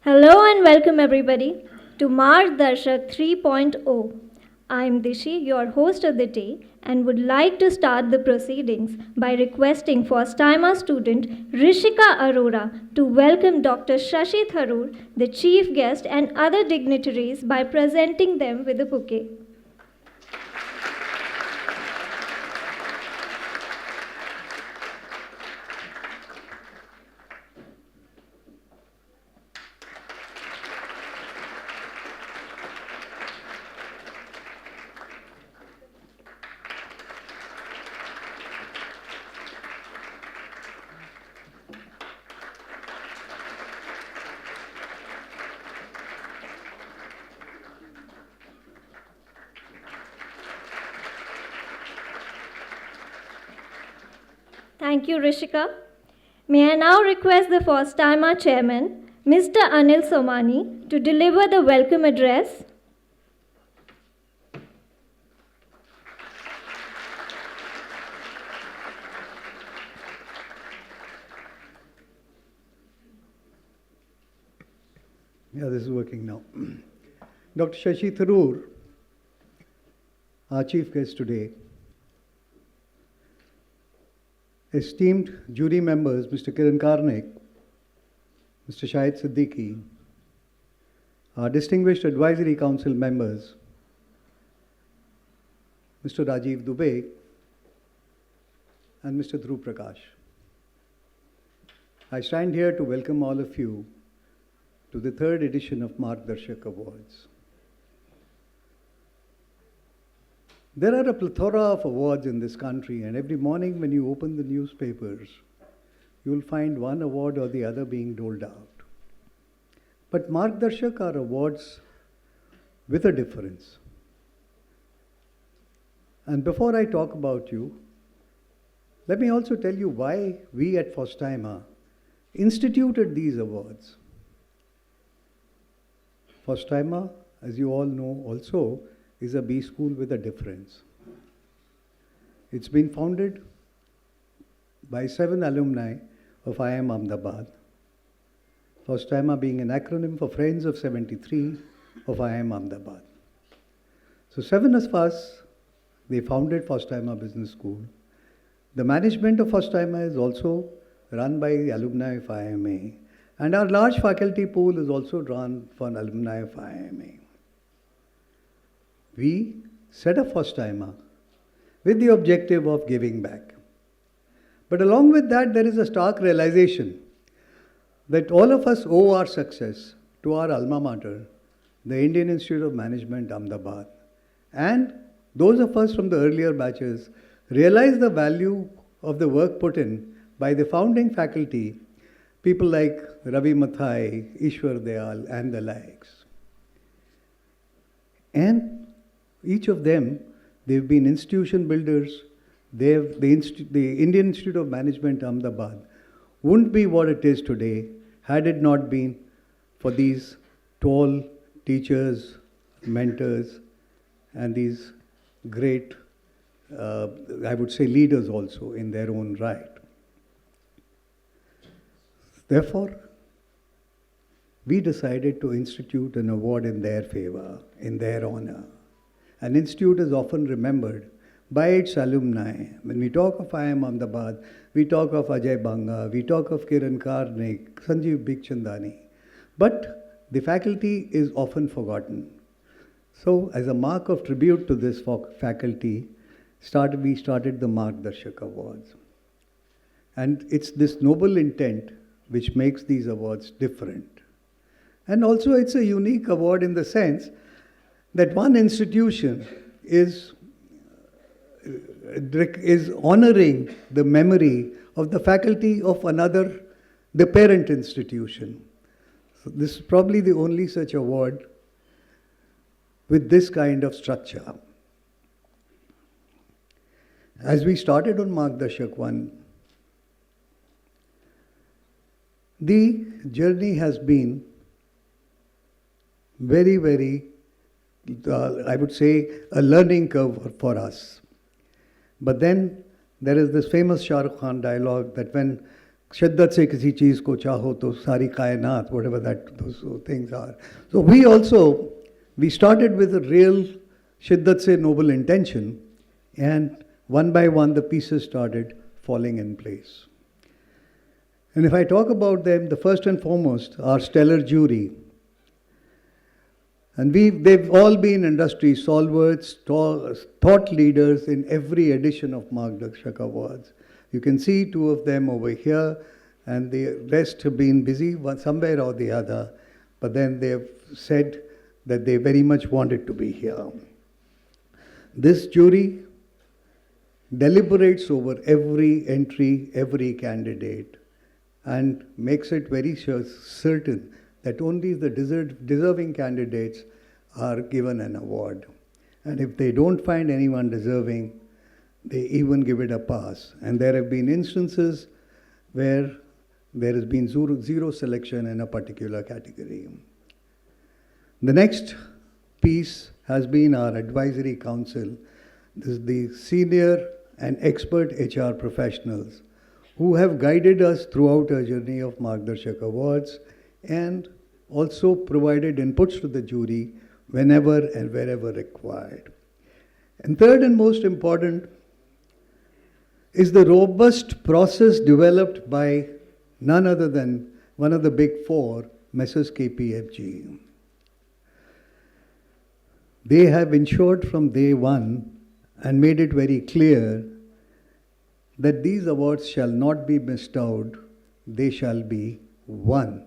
Hello and welcome everybody to MARGDARSHAK 3.0. I am Dishi, your host of the day, and would like to start the proceedings by requesting FOSTIIMA student Rishika Arora to welcome Dr. Shashi Tharoor, the chief guest, and other dignitaries by presenting them with a bouquet. Thank you, Rishika. May I now request the FOSTIIMA chairman, Mr. Anil Somani, to deliver the welcome address. Yeah, this is working now. Dr. Shashi Tharoor, our chief guest today, esteemed jury members, Mr. Kiran Karnik, Mr. Shahid Siddiqui, our distinguished advisory council members, Mr. Rajiv Dubey, and Mr. Dhruv Prakash. I stand here to welcome all of you to the third edition of MARGDARSHAK Awards. There are a plethora of awards in this country, and every morning when you open the newspapers, you will find one award or the other being doled out. But MARGDARSHAK are awards with a difference. And before I talk about you, let me also tell you why we at FOSTIIMA instituted these awards. FOSTIIMA, as you all know also, is a B school with a difference. It's been founded by 7 alumni of IIM Ahmedabad. FOSTIIMA being an acronym for Friends of 73 of IIM Ahmedabad. So 7 of us, they founded FOSTIIMA Business School. The management of FOSTIIMA is also run by the alumni of IIMA. And our large faculty pool is also drawn from alumni of IIMA. We set up FOSTIIMA with the objective of giving back. But along with that, there is a stark realization that all of us owe our success to our alma mater, the Indian Institute of Management, Ahmedabad. And those of us from the earlier batches realize the value of the work put in by the founding faculty, people like Ravi Mathai, Ishwar Dayal, and the likes. And each of them, they've been institution builders. The Indian Institute of Management, Ahmedabad, wouldn't be what it is today had it not been for these tall teachers, mentors, and these great, I would say, leaders also in their own right. Therefore, we decided to institute an award in their favor, in their honor. An institute is often remembered by its alumni. When we talk of IIM Ahmedabad, we talk of Ajay Banga, we talk of Kiran Karnik, Sanjeev Bikhchandani. But the faculty is often forgotten. So, as a mark of tribute to this faculty, we started the MARGDARSHAK Awards. And it's this noble intent which makes these awards different. And also it's a unique award in the sense that one institution is honoring the memory of the faculty of another, the parent institution. So this is probably the only such award with this kind of structure. As we started on MARGDARSHAK 1, the journey has been very, very, I would say, a learning curve for us. But then there is this famous Shah Rukh Khan dialogue that when शिद्दत से किसी चीज़ को चाहो तो सारी कायनात, whatever that those things are. So we started with a real शिद्दत से noble intention, and one by one the pieces started falling in place. And if I talk about them, the first and foremost, our stellar jury. And they've all been industry stalwarts, thought leaders in every edition of MARGDARSHAK Awards. You can see two of them over here, and the rest have been busy somewhere or the other, but then they've said that they very much wanted to be here. This jury deliberates over every entry, every candidate, and makes it very certain that only the deserving candidates are given an award. And if they don't find anyone deserving, they even give it a pass. And there have been instances where there has been zero selection in a particular category. The next piece has been our advisory council. This is the senior and expert HR professionals who have guided us throughout our journey of MARGDARSHAK Awards and also provided inputs to the jury whenever and wherever required. And third and most important is the robust process developed by none other than one of the big four, Messrs. KPMG. They have ensured from day one and made it very clear that these awards shall not be missed out, they shall be won.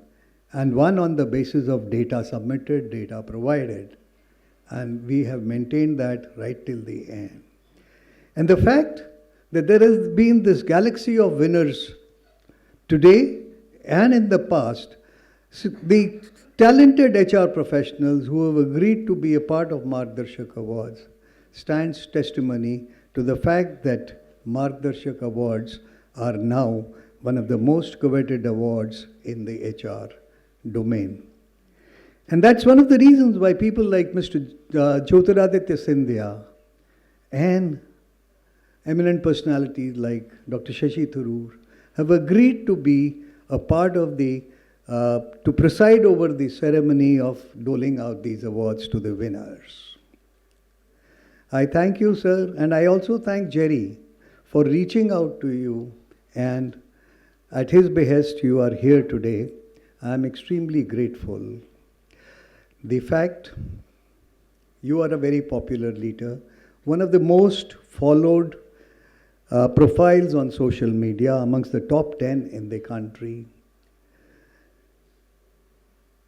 And won on the basis of data submitted, data provided. And we have maintained that right till the end. And the fact that there has been this galaxy of winners today and in the past, the talented HR professionals who have agreed to be a part of MARGDARSHAK Awards stands testimony to the fact that MARGDARSHAK Awards are now one of the most coveted awards in the HR domain. And that's one of the reasons why people like Mr. Jyotiraditya Scindia and eminent personalities like Dr. Shashi Tharoor have agreed to be a part of to preside over the ceremony of doling out these awards to the winners. I thank you, sir, and I also thank Jerry for reaching out to you, and at his behest you are here today. I am extremely grateful. The fact you are a very popular leader, one of the most followed profiles on social media, amongst the top 10 in the country.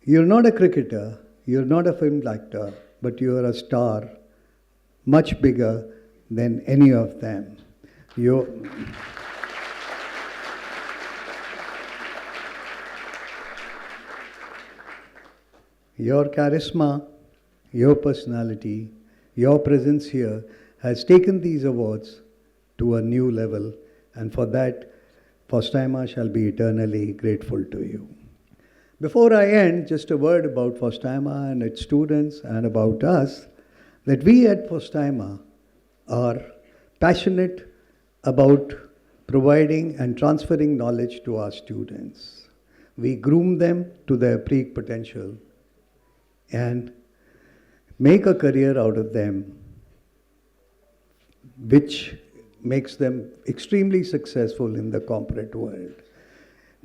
You're not a cricketer, you're not a film actor, but you are a star, much bigger than any of them. Your charisma, your personality, your presence here has taken these awards to a new level, and for that, FOSTIIMA shall be eternally grateful to you. Before I end, just a word about FOSTIIMA and its students and about us, that we at FOSTIIMA are passionate about providing and transferring knowledge to our students. We groom them to their peak potential and make a career out of them, which makes them extremely successful in the corporate world.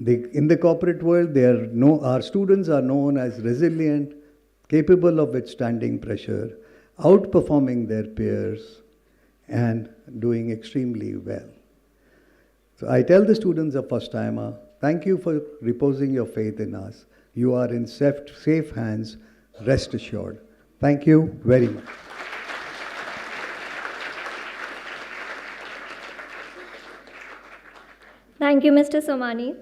In the corporate world, our students are known as resilient, capable of withstanding pressure, outperforming their peers, and doing extremely well. So I tell the students of FOSTIIMA, thank you for reposing your faith in us. You are in safe hands, rest assured. Thank you very much. Thank you, Mr. Somani.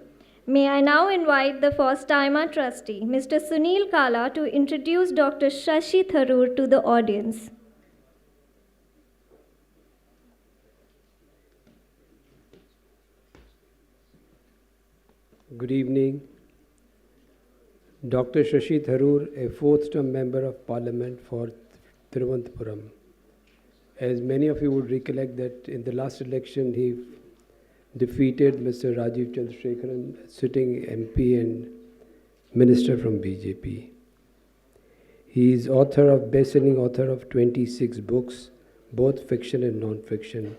May I now invite the FOSTIIMA trustee, Mr. Sunil Kala, to introduce Dr. Shashi Tharoor to the audience. Good evening. Dr. Shashi Tharoor, a fourth-term member of Parliament for Thiruvananthapuram. As many of you would recollect that in the last election he defeated Mr. Rajiv Chandrasekharan, sitting MP and minister from BJP. He is best-selling author of 26 books, both fiction and non-fiction.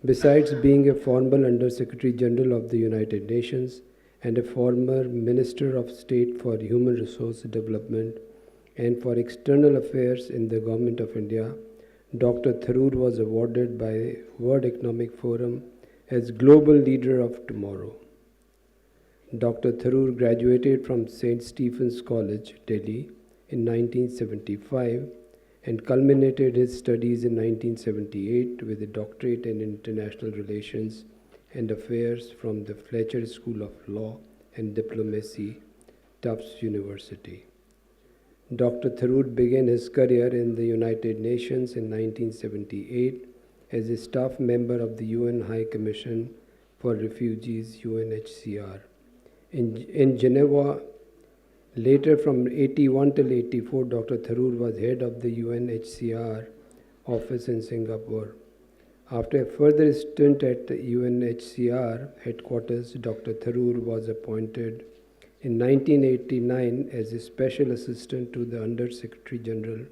Besides being a former Under Secretary General of the United Nations and a former Minister of State for Human Resource Development and for External Affairs in the Government of India, Dr. Tharoor was awarded by World Economic Forum as Global Leader of Tomorrow. Dr. Tharoor graduated from St. Stephen's College, Delhi in 1975 and culminated his studies in 1978 with a doctorate in International Relations and Affairs from the Fletcher School of Law and Diplomacy, Tufts University. Dr. Tharoor began his career in the United Nations in 1978 as a staff member of the UN High Commission for Refugees, UNHCR. In Geneva, later from 81 till 84, Dr. Tharoor was head of the UNHCR office in Singapore. After a further stint at the UNHCR headquarters, Dr. Tharoor was appointed in 1989 as a special assistant to the Under Secretary General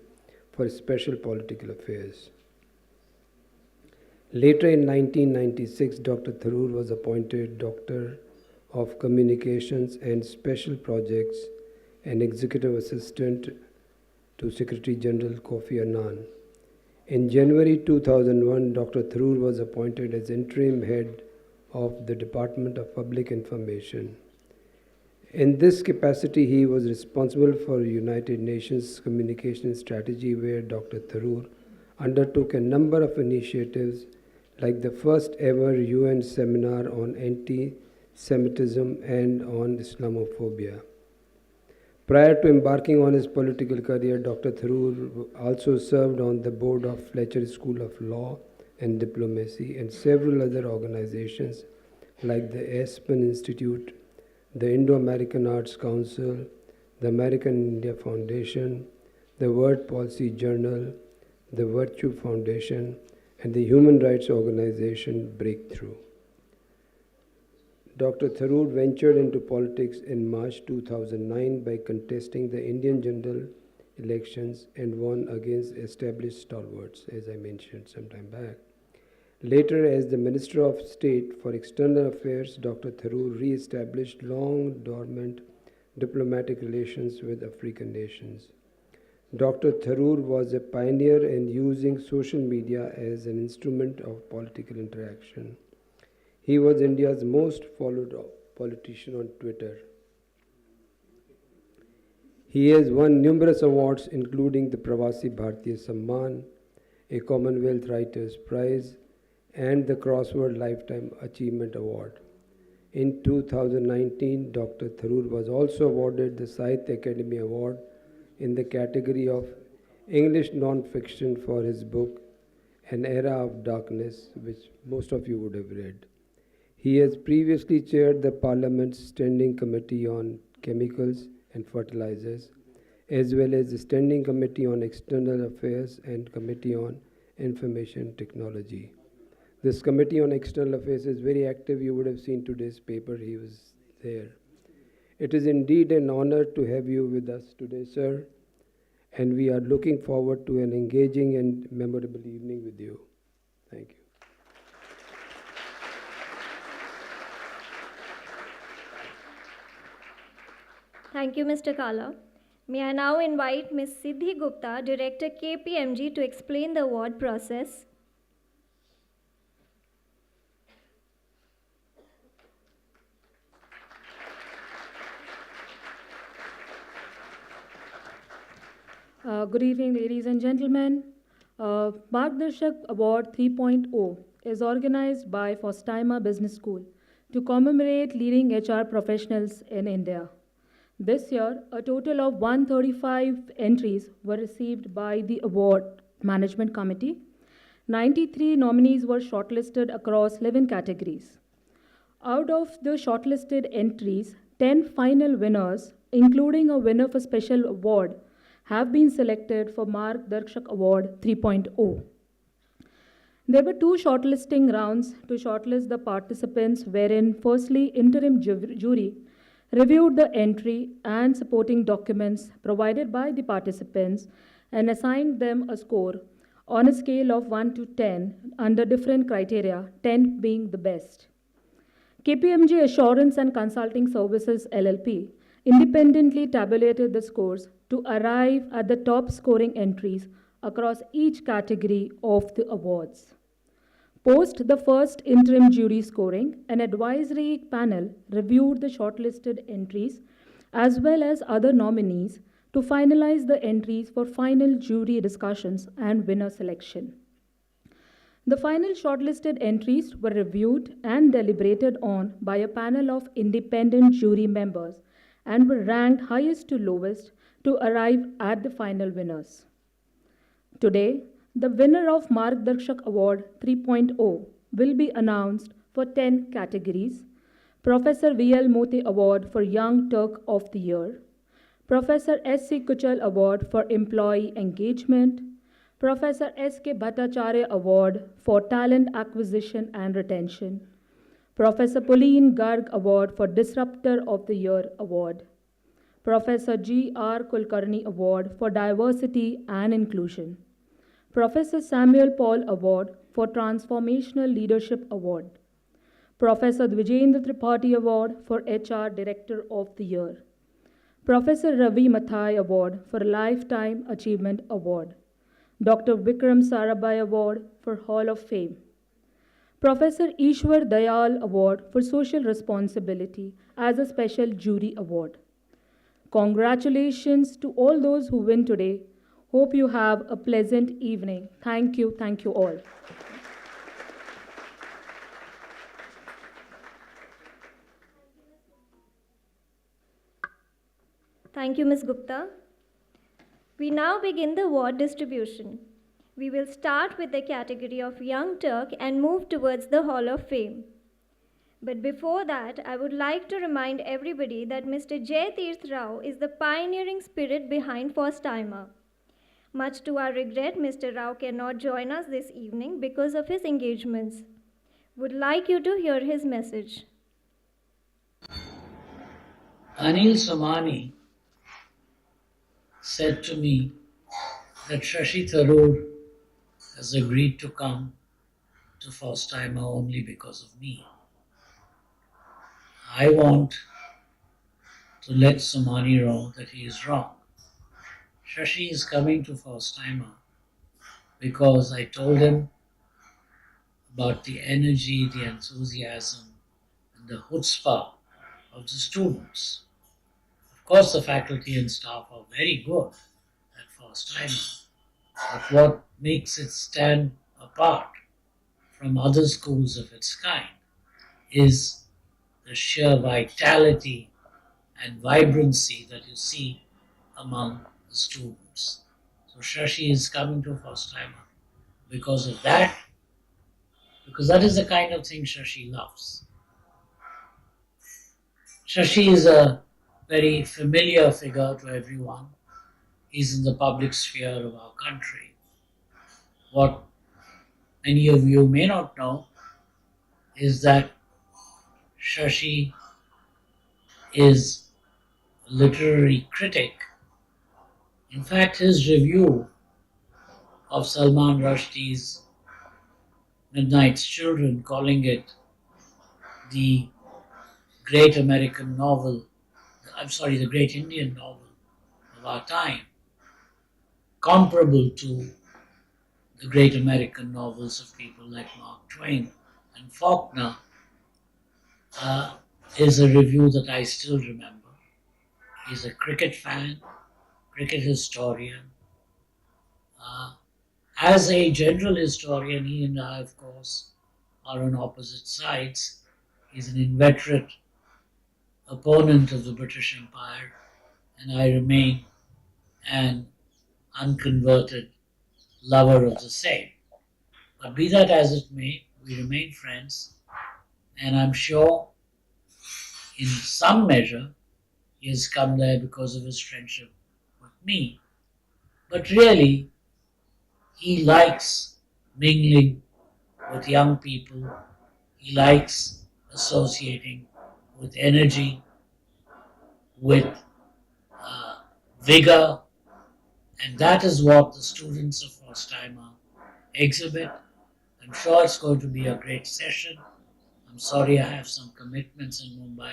for Special Political Affairs. Later in 1996, Dr. Tharoor was appointed Doctor of Communications and Special Projects and Executive Assistant to Secretary General Kofi Annan. In January 2001, Dr. Tharoor was appointed as interim head of the Department of Public Information. In this capacity, he was responsible for United Nations communication strategy, where Dr. Tharoor undertook a number of initiatives like the first ever UN seminar on anti-Semitism and on Islamophobia. Prior to embarking on his political career, Dr. Tharoor also served on the board of Fletcher School of Law and Diplomacy and several other organizations like the Aspen Institute, the Indo-American Arts Council, the American India Foundation, the World Policy Journal, the Virtue Foundation, and the human rights organization Breakthrough. Dr. Tharoor ventured into politics in March 2009 by contesting the Indian general elections and won against established stalwarts, as I mentioned some time back. Later, as the Minister of State for External Affairs, Dr. Tharoor re-established long-dormant diplomatic relations with African nations. Dr. Tharoor was a pioneer in using social media as an instrument of political interaction. He was India's most followed politician on Twitter. He has won numerous awards, including the Pravasi Bharatiya Samman, a Commonwealth Writers' Prize, and the Crossword Lifetime Achievement Award. In 2019, Dr. Tharoor was also awarded the Sahitya Academy Award in the category of English non-fiction for his book, An Era of Darkness, which most of you would have read. He has previously chaired the Parliament's Standing Committee on Chemicals and Fertilizers, as well as the Standing Committee on External Affairs and Committee on Information Technology. This Committee on External Affairs is very active. You would have seen today's paper. He was there. It is indeed an honor to have you with us today, sir, and we are looking forward to an engaging and memorable evening with you. Thank you. Thank you, Mr. Kala. May I now invite Ms. Siddhi Gupta, Director KPMG, to explain the award process. Good evening, ladies and gentlemen. MARGDARSHAK Award 3.0 is organized by FOSTIIMA Business School to commemorate leading HR professionals in India. This year, a total of 135 entries were received by the award management committee. 93 nominees were shortlisted across 11 categories. Out of the shortlisted entries, 10 final winners, including a winner for special award, have been selected for MARGDARSHAK Award 3.0. There were two shortlisting rounds to shortlist the participants, wherein, firstly, interim jury reviewed the entry and supporting documents provided by the participants and assigned them a score on a scale of 1 to 10 under different criteria, 10 being the best. KPMG Assurance and Consulting Services LLP independently tabulated the scores to arrive at the top scoring entries across each category of the awards. Post the first interim jury scoring, an advisory panel reviewed the shortlisted entries as well as other nominees to finalize the entries for final jury discussions and winner selection. The final shortlisted entries were reviewed and deliberated on by a panel of independent jury members and were ranked highest to lowest to arrive at the final winners. Today, the winner of MARGDARSHAK Award 3.0 will be announced for 10 categories: Professor V.L. Mote Award for Young Turk of the Year, Professor S.C. Kuchal Award for Employee Engagement, Professor S.K. Bhattacharya Award for Talent Acquisition and Retention, Professor Pauline Garg Award for Disruptor of the Year Award, Professor G.R. Kulkarni Award for Diversity and Inclusion, Professor Samuel Paul Award for Transformational Leadership Award, Professor Dvijendra Tripathi Award for HR Director of the Year, Professor Ravi Mathai Award for Lifetime Achievement Award, Dr. Vikram Sarabhai Award for Hall of Fame, Professor Ishwar Dayal Award for Social Responsibility as a Special Jury Award. Congratulations to all those who win today. Hope you have a pleasant evening. Thank you all. Thank you, Ms. Gupta. We now begin the award distribution. We will start with the category of Young Turk and move towards the Hall of Fame. But before that, I would like to remind everybody that Mr. Jai Tirth Rao is the pioneering spirit behind FOSTIIMA. Much to our regret, Mr. Rao cannot join us this evening because of his engagements. Would like you to hear his message. Anil Samani said to me that Shashi Tharoor has agreed to come to FOSTIIMA only because of me. I want to let Samani know that he is wrong. Shashi is coming to FOSTIIMA because I told him about the energy, the enthusiasm, and the chutzpah of the students. Of course, the faculty and staff are very good at FOSTIIMA, but what makes it stand apart from other schools of its kind is the sheer vitality and vibrancy that you see among the students. So Shashi is coming to FOSTIIMA because of that, because that is the kind of thing Shashi loves. Shashi is a very familiar figure to everyone. He's in the public sphere of our country. What many of you may not know is that Shashi is a literary critic. In fact, his review of Salman Rushdie's Midnight's Children, calling it the great American novel, the great Indian novel of our time, comparable to the great American novels of people like Mark Twain and Faulkner, is a review that I still remember. He's a cricket fan, cricket historian. As a general historian, he and I, of course, are on opposite sides. He's an inveterate opponent of the British Empire, and I remain an unconverted lover of the same. But be that as it may, we remain friends, and I'm sure in some measure he has come there because of his friendship with me. But really, he likes mingling with young people. He likes associating with energy, with vigor, and that is what the students of FOSTIIMA exhibit. I'm sure it's going to be a great session. I'm sorry I have some commitments in Mumbai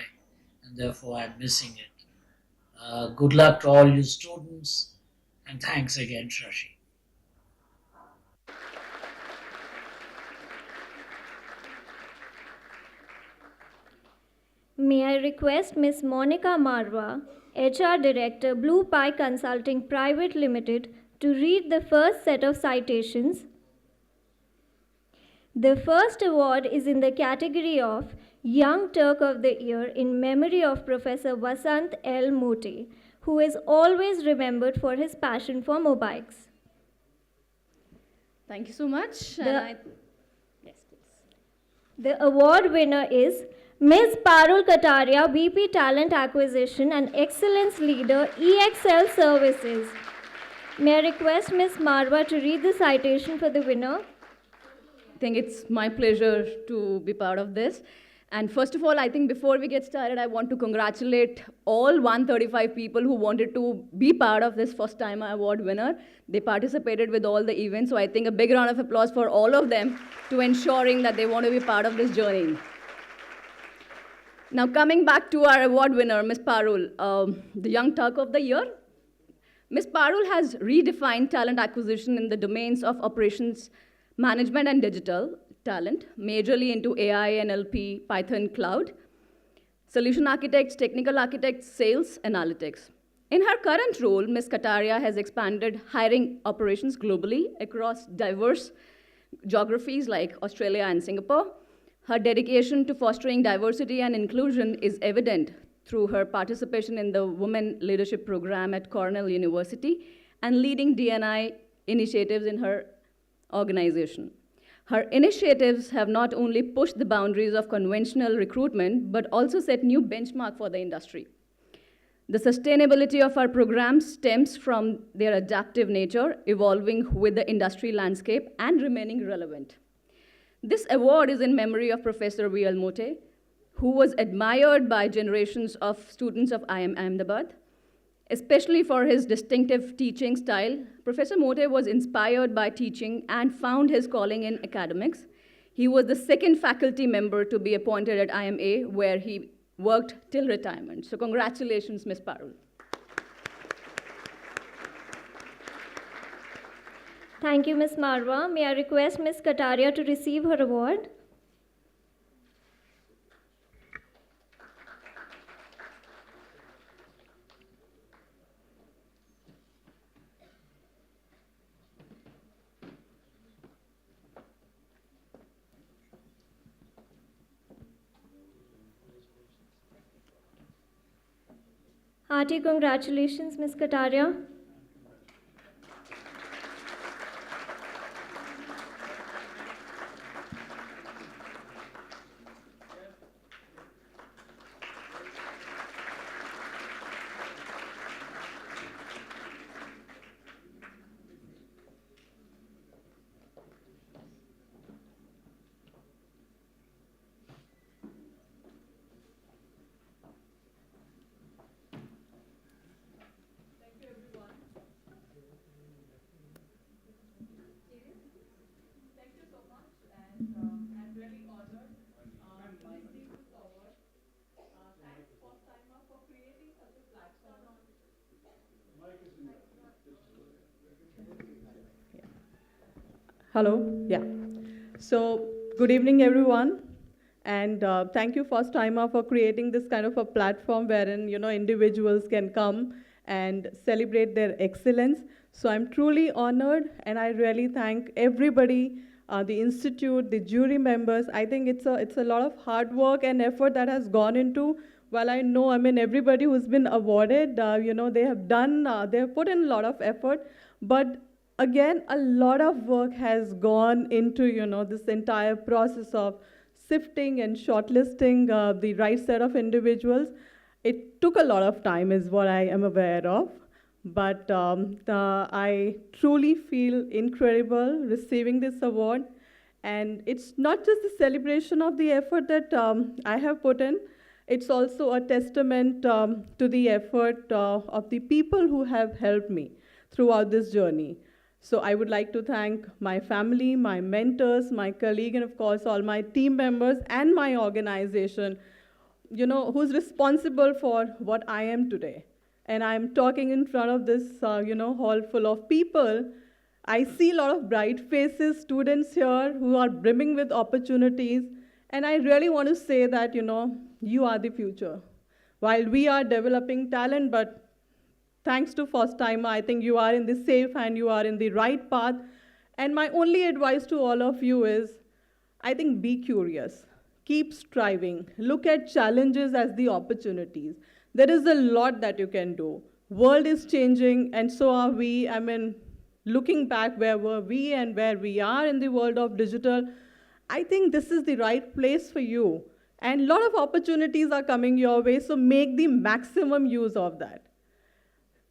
and therefore I'm missing it. Good luck to all you students and thanks again, Shashi. May I request Ms. Monica Marwa, HR Director, Blue Pie Consulting Private Limited, to read the first set of citations. The first award is in the category of Young Turk of the Year in memory of Professor Vasant L. Mote, who is always remembered for his passion for motorbikes. Thank you so much. Yes, please. The award winner is Ms. Parul Kataria, VP Talent Acquisition and Excellence Leader, EXL Services. May I request Ms. Marwa to read the citation for the winner? I think it's my pleasure to be part of this. And first of all, I think before we get started, I want to congratulate all 135 people who wanted to be part of this FOSTIIMA award winner. They participated with all the events, so I think a big round of applause for all of them to ensuring that they want to be part of this journey. Now coming back to our award winner, Ms. Parul, the Young Turk of the Year. Ms. Parul has redefined talent acquisition in the domains of operations management and digital talent, majorly into AI, NLP, Python, cloud, solution architects, technical architects, sales, analytics. In her current role, Ms. Kataria has expanded hiring operations globally across diverse geographies like Australia and Singapore. Her dedication to fostering diversity and inclusion is evident through her participation in the Women Leadership Program at Cornell University and leading D&I initiatives in her organization. Her initiatives have not only pushed the boundaries of conventional recruitment, but also set new benchmark for the industry. The sustainability of our programs stems from their adaptive nature, evolving with the industry landscape and remaining relevant. This award is in memory of Professor V.L. Mote, who was admired by generations of students of IIM Ahmedabad. Especially for his distinctive teaching style, Professor Mote was inspired by teaching and found his calling in academics. He was the second faculty member to be appointed at IIMA, where he worked till retirement. So congratulations, Ms. Parul. Thank you, Ms. Marwa. May I request Ms. Kataria to receive her award? Hearty congratulations, Ms. Kataria. Hello, yeah. So, good evening, everyone. And thank you, FOSTIIMA, for creating this kind of a platform wherein, individuals can come and celebrate their excellence. So I'm truly honored, and I really thank everybody, the institute, the jury members. I think it's a lot of hard work and effort that has gone into. While I know, everybody who's been awarded, they have done, they have put in a lot of effort, but again, a lot of work has gone into, this entire process of sifting and shortlisting the right set of individuals. It took a lot of time, is what I am aware of. But I truly feel incredible receiving this award. And it's not just the celebration of the effort that I have put in, it's also a testament to the effort of the people who have helped me throughout this journey. So I would like to thank my family, my mentors, my colleague, and of course all my team members and my organization, who's responsible for what I am today. And I'm talking in front of this, hall full of people. I see a lot of bright faces, students here who are brimming with opportunities. And I really want to say that, you are the future. While we are developing talent, but thanks to FOSTIIMA, I think you are in the safe and you are in the right path. And my only advice to all of you is, I think be curious, keep striving, look at challenges as the opportunities. There is a lot that you can do. World is changing and so are we. I mean, looking back, where were we and where we are in the world of digital, I think this is the right place for you. And a lot of opportunities are coming your way, so make the maximum use of that.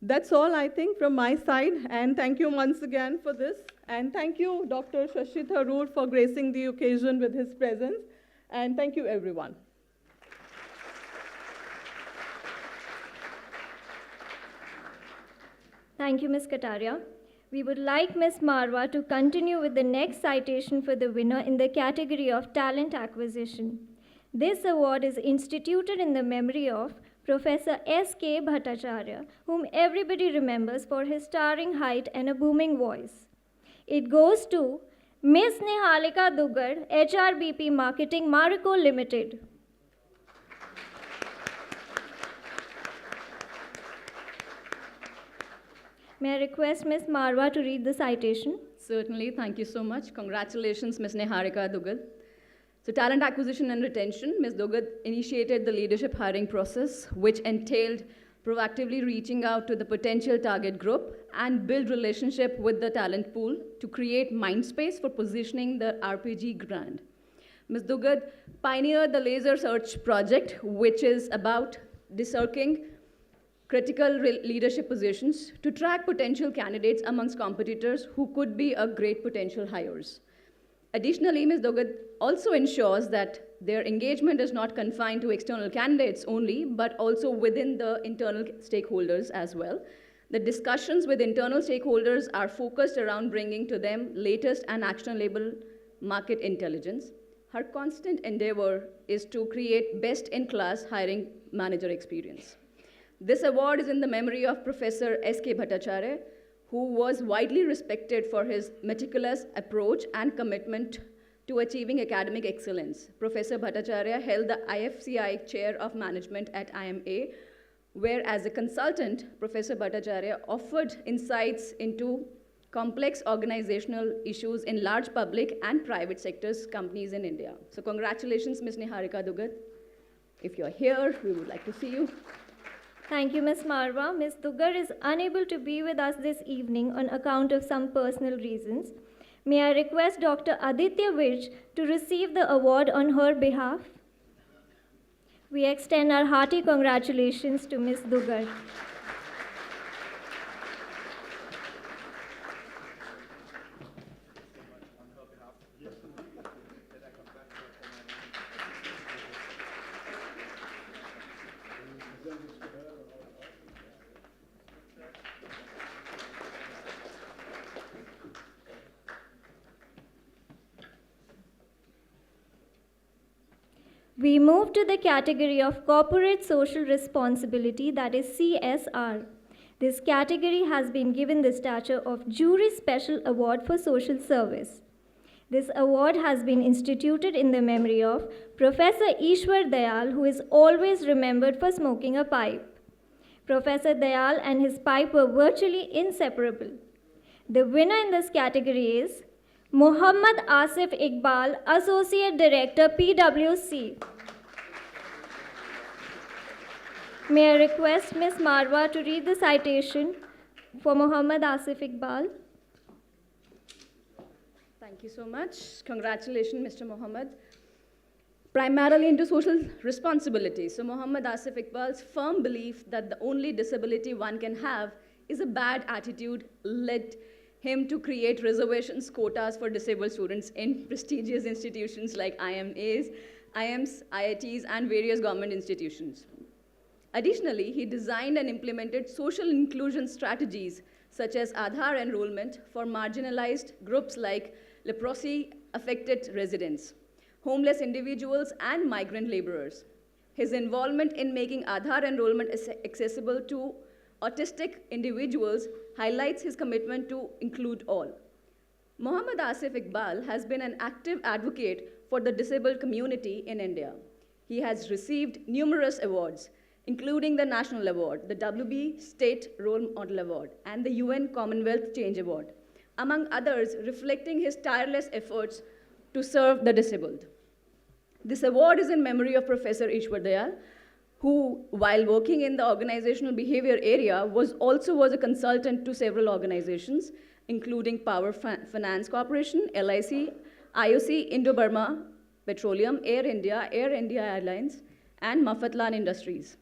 That's all, I think, from my side. And thank you once again for this. And thank you, Dr. Shashi Tharoor, for gracing the occasion with his presence. And thank you, everyone. Thank you, Ms. Kataria. We would like Ms. Marwa to continue with the next citation for the winner in the category of talent acquisition. This award is instituted in the memory of Professor S.K. Bhattacharya, whom everybody remembers for his towering height and a booming voice. It goes to Ms. Nihalika Dugar, HRBP Marketing, Marico Limited. May I request Ms. Marwa to read the citation? Certainly, thank you so much. Congratulations, Ms. Niharika Dugal. So talent acquisition and retention, Ms. Dugal initiated the leadership hiring process, which entailed proactively reaching out to the potential target group and build relationship with the talent pool to create mind space for positioning the RPG brand. Ms. Dugal pioneered the Laser Search project, which is about discerning critical leadership positions to track potential candidates amongst competitors who could be a great potential hires. Additionally, Ms. Dugal also ensures that their engagement is not confined to external candidates only, but also within the internal stakeholders as well. The discussions with internal stakeholders are focused around bringing to them latest and actionable market intelligence. Her constant endeavor is to create best-in-class hiring manager experience. This award is in the memory of Professor S.K. Bhattacharya, who was widely respected for his meticulous approach and commitment to achieving academic excellence. Professor Bhattacharya held the IFCI Chair of Management at IIMA, where as a consultant, Professor Bhattacharya offered insights into complex organizational issues in large public and private sectors companies in India. So congratulations, Ms. Niharika Dugat. If you're here, we would like to see you. Thank you, Ms. Marwa. Ms. Dugar is unable to be with us this evening on account of some personal reasons. May I request Dr. Aditya Virj to receive the award on her behalf? We extend our hearty congratulations to Ms. Dugar. We move to the category of Corporate Social Responsibility, that is CSR. This category has been given the stature of Jury Special Award for Social Service. This award has been instituted in the memory of Professor Ishwar Dayal, who is always remembered for smoking a pipe. Professor Dayal and his pipe were virtually inseparable. The winner in this category is Muhammad Asif Iqbal, Associate Director, PwC. May I request Ms. Marwa to read the citation for Muhammad Asif Iqbal? Thank you so much. Congratulations, Mr. Muhammad. Primarily into social responsibility. So Muhammad Asif Iqbal's firm belief that the only disability one can have is a bad attitude led him to create reservations quotas for disabled students in prestigious institutions like IIMs, IITs, and various government institutions. Additionally, he designed and implemented social inclusion strategies such as Aadhaar enrollment for marginalized groups like leprosy-affected residents, homeless individuals, and migrant laborers. His involvement in making Aadhaar enrollment accessible to autistic individuals highlights his commitment to include all. Muhammad Asif Iqbal has been an active advocate for the disabled community in India. He has received numerous awards, including the National Award, the WB State Role Model Award, and the UN Commonwealth Change Award, among others, reflecting his tireless efforts to serve the disabled. This award is in memory of Professor Ishwar Dayal, who, while working in the organizational behavior area, was a consultant to several organizations, including Power Finance Corporation, LIC, IOC, Indo-Burma Petroleum, Air India Airlines, and Mafatlan Industries,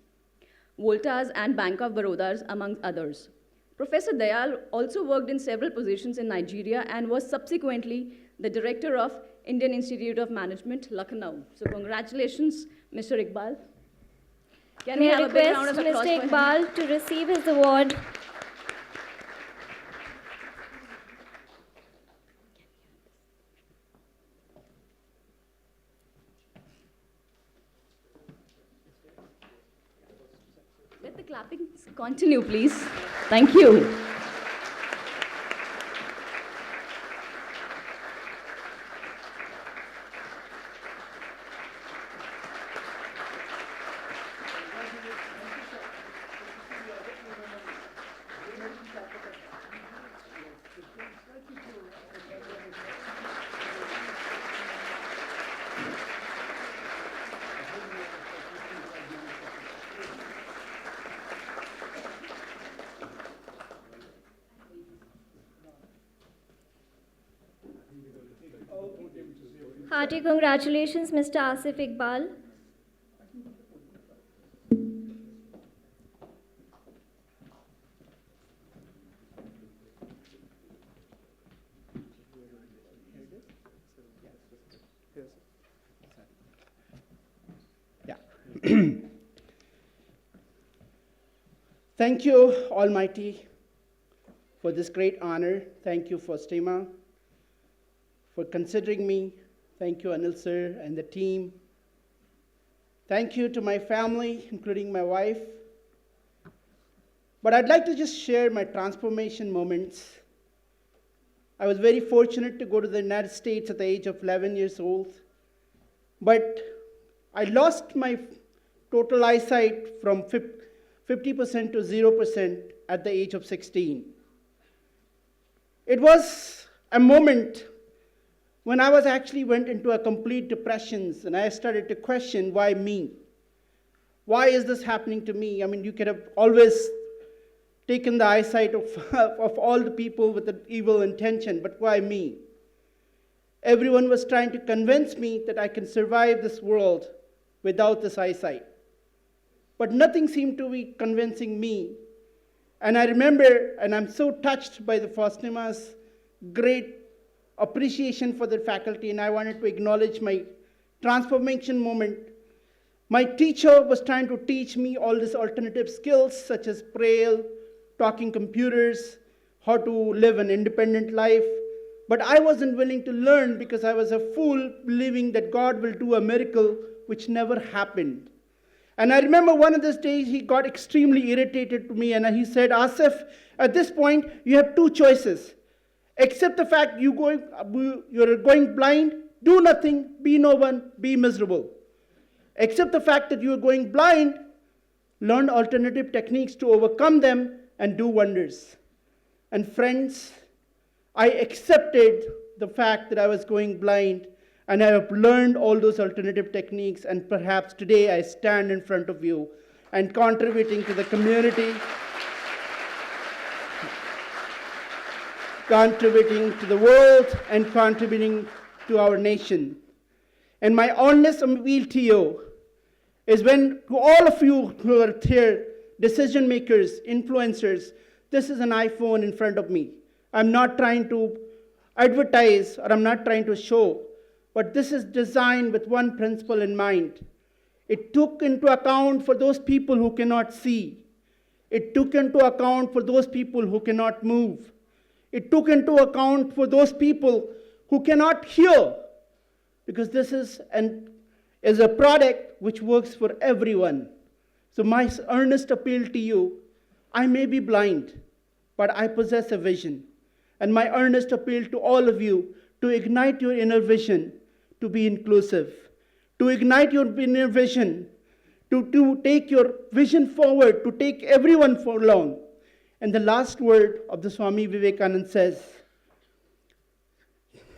Voltas, and Bank of Baroda, among others. Professor Dayal also worked in several positions in Nigeria and was subsequently the director of Indian Institute of Management, Lucknow. So congratulations, Mr. Iqbal. Can we May I have a big round request of applause Mr. for him? Iqbal to receive his award. Let the clapping continue, please. Thank you. Hearty congratulations, Mr. Asif Iqbal. Thank you, Almighty, for this great honor. Thank you, FOSTIIMA, for considering me. Thank you, Anil sir and the team. Thank you to my family, including my wife. But I'd like to just share my transformation moments. I was very fortunate to go to the United States at the age of 11 years old. But I lost my total eyesight from 50% to 0% at the age of 16. It was a moment when I went into a complete depression, and I started to question, why me? Why is this happening to me? I mean, you could have always taken the eyesight of all the people with an evil intention, but why me? Everyone was trying to convince me that I can survive this world without this eyesight. But nothing seemed to be convincing me. And I remember, and I'm so touched by the FOSTIIMA's great appreciation for the faculty, and I wanted to acknowledge my transformation moment. My teacher was trying to teach me all these alternative skills, such as Braille, talking computers, how to live an independent life. But I wasn't willing to learn because I was a fool believing that God will do a miracle, which never happened. And I remember one of those days, he got extremely irritated to me, and he said, Asif, at this point, you have two choices. Accept the fact you're going blind, do nothing, be no one, be miserable. Accept the fact that you're going blind, learn alternative techniques to overcome them, and do wonders. And friends, I accepted the fact that I was going blind, and I have learned all those alternative techniques, and perhaps today I stand in front of you and contributing to the community, contributing to the world, and contributing to our nation. And my honest appeal to you is to all of you who are here, decision makers, influencers, this is an iPhone in front of me. I'm not trying to advertise or I'm not trying to show, but this is designed with one principle in mind. It took into account for those people who cannot see. It took into account for those people who cannot move. It took into account for those people who cannot hear, because this is a product which works for everyone. So my earnest appeal to you, I may be blind, but I possess a vision. And my earnest appeal to all of you to ignite your inner vision, to be inclusive, to ignite your inner vision, to take your vision forward, to take everyone for along. And the last word of the Swami Vivekananda says,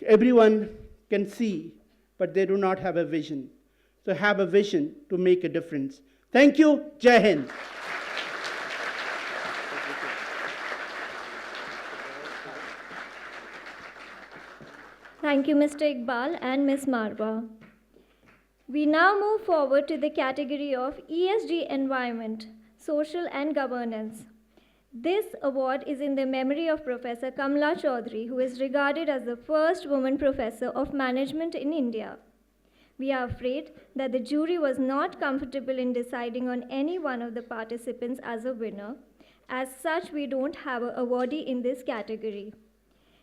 everyone can see, but they do not have a vision. So have a vision to make a difference. Thank you. Jai Hind. Thank you, Mr. Iqbal and Ms. Marwa. We now move forward to the category of ESG Environment, Social and Governance. This award is in the memory of Professor Kamla Chaudhary, who is regarded as the first woman professor of management in India. We are afraid that the jury was not comfortable in deciding on any one of the participants as a winner. As such, we don't have an awardee in this category.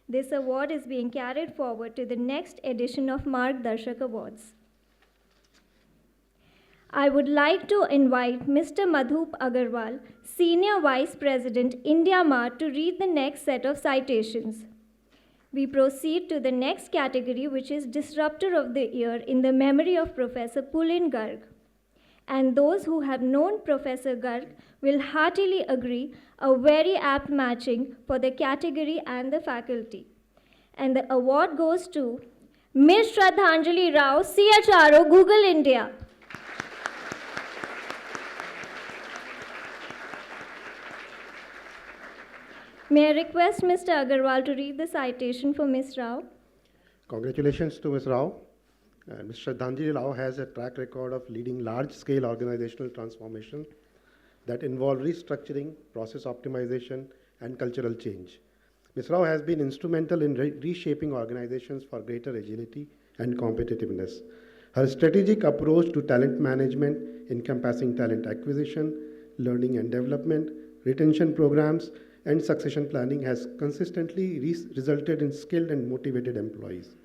This award is being carried forward to the next edition of MARGDARSHAK Awards. I would like to invite Mr. Madhup Agarwal, Senior Vice President, India Mart, to read the next set of citations. We proceed to the next category, which is Disruptor of the Year in the memory of Professor Pulin Garg. And those who have known Professor Garg will heartily agree a very apt matching for the category and the faculty. And the award goes to Ms. Shraddhanjali Rao, CHRO, Google India. May I request Mr. Agarwal to read the citation for Ms. Rao? Congratulations to Ms. Rao. Ms. Shraddhanjali Rao has a track record of leading large-scale organizational transformation that involve restructuring, process optimization, and cultural change. Ms. Rao has been instrumental in reshaping organizations for greater agility and competitiveness. Her strategic approach to talent management, encompassing talent acquisition, learning and development, retention programs, and succession planning, has consistently resulted in skilled and motivated employees.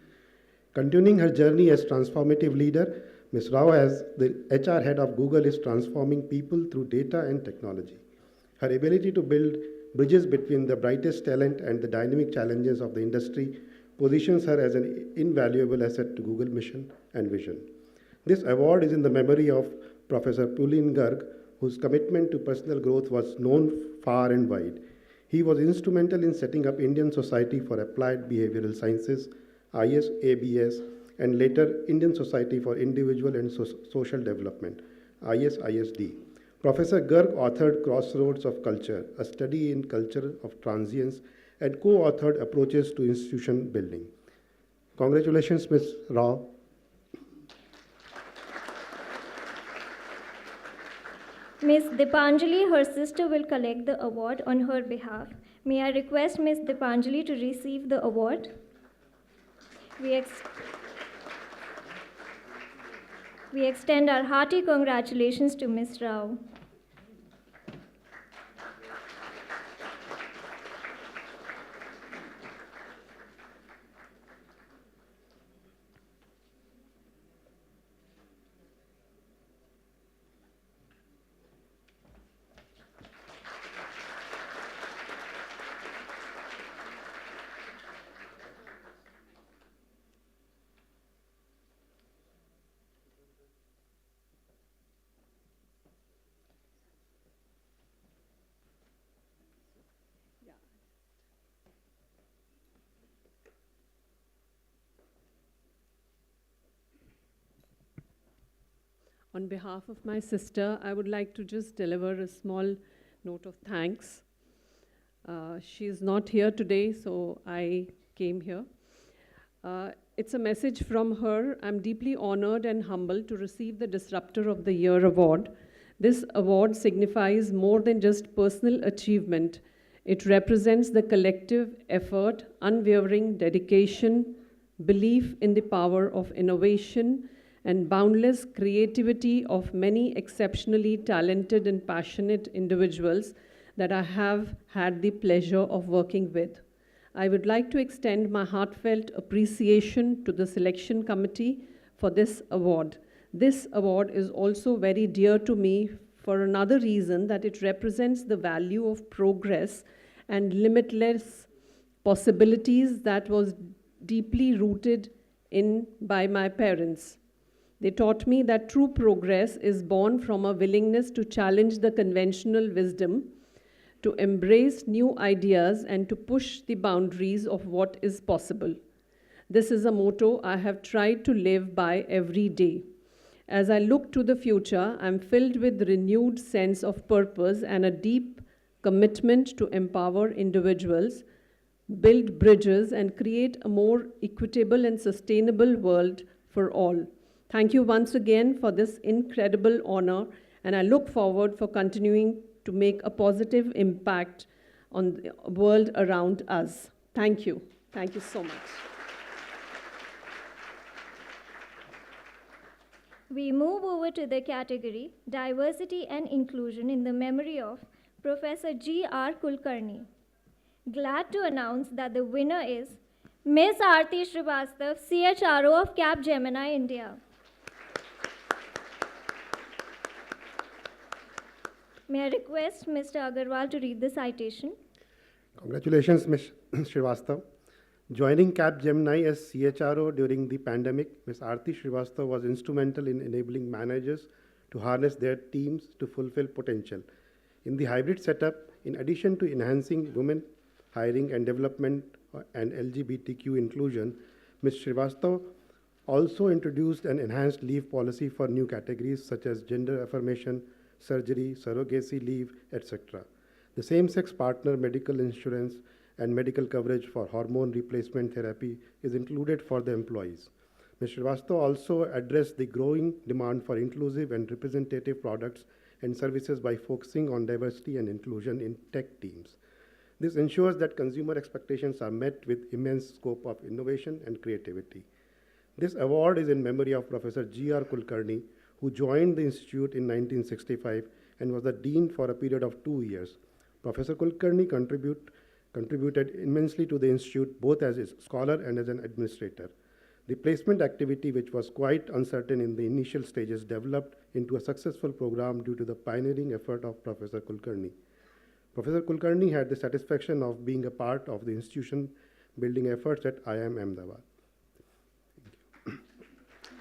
Continuing her journey as transformative leader, Ms. Rao, as the HR head of Google, is transforming people through data and technology. Her ability to build bridges between the brightest talent and the dynamic challenges of the industry positions her as an invaluable asset to Google mission and vision. This award is in the memory of Professor Pulin Garg, whose commitment to personal growth was known far and wide. He was instrumental in setting up Indian Society for Applied Behavioral Sciences, ISABS, and later Indian Society for Individual and Social Development, ISISD. Professor Garg authored Crossroads of Culture, a study in culture of transience, and co-authored approaches to institution building. Congratulations, Ms. Rao. Ms. Dipanjali, her sister, will collect the award on her behalf. May I request Ms. Dipanjali to receive the award? We extend our hearty congratulations to Ms. Rao. On behalf of my sister, I would like to just deliver a small note of thanks. She is not here today, so I came here. It's a message from her. I'm deeply honored and humbled to receive the Disruptor of the Year award. This award signifies more than just personal achievement. It represents the collective effort, unwavering dedication, belief in the power of innovation, and boundless creativity of many exceptionally talented and passionate individuals that I have had the pleasure of working with. I would like to extend my heartfelt appreciation to the selection committee for this award. This award is also very dear to me for another reason, that it represents the value of progress and limitless possibilities that was deeply rooted in by my parents. They taught me that true progress is born from a willingness to challenge the conventional wisdom, to embrace new ideas, and to push the boundaries of what is possible. This is a motto I have tried to live by every day. As I look to the future, I'm filled with renewed sense of purpose and a deep commitment to empower individuals, build bridges, and create a more equitable and sustainable world for all. Thank you once again for this incredible honor, and I look forward for continuing to make a positive impact on the world around us. Thank you. Thank you so much. We move over to the category Diversity and Inclusion in the memory of Professor G.R. Kulkarni. Glad to announce that the winner is Ms. Aarti Srivastav, CHRO of Capgemini, India. May I request Mr. Agarwal to read the citation? Congratulations, Ms. Srivastav. Joining Capgemini as CHRO during the pandemic, Ms. Aarti Srivastav was instrumental in enabling managers to harness their teams to fulfill potential. In the hybrid setup, in addition to enhancing women hiring and development and LGBTQ inclusion, Ms. Srivastav also introduced an enhanced leave policy for new categories such as gender affirmation, surgery, surrogacy leave, etc. The same-sex partner medical insurance and medical coverage for hormone replacement therapy is included for the employees. Ms. Srivastav also addressed the growing demand for inclusive and representative products and services by focusing on diversity and inclusion in tech teams. This ensures that consumer expectations are met with immense scope of innovation and creativity. This award is in memory of Professor G.R. Kulkarni, who joined the institute in 1965 and was the dean for a period of 2 years. Professor Kulkarni contributed immensely to the institute, both as a scholar and as an administrator. The placement activity, which was quite uncertain in the initial stages, developed into a successful program due to the pioneering effort of Professor Kulkarni. Professor Kulkarni had the satisfaction of being a part of the institution building efforts at IIM Ahmedabad.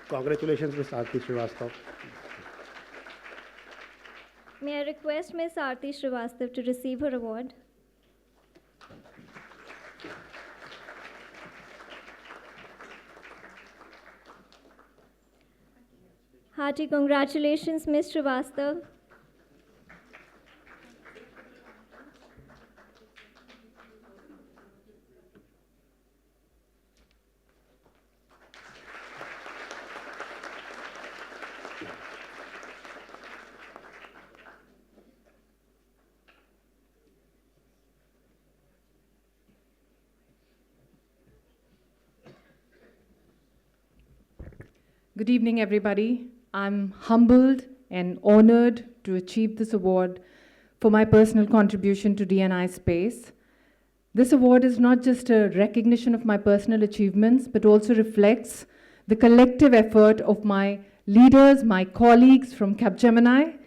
Congratulations, Ms. Aarti Srivastav. May I request Ms. Aarti Srivastav to receive her award? Hearty congratulations, Ms. Srivastav. Good evening, everybody. I'm humbled and honored to achieve this award for my personal contribution to D&I space. This award is not just a recognition of my personal achievements, but also reflects the collective effort of my leaders, my colleagues from Capgemini,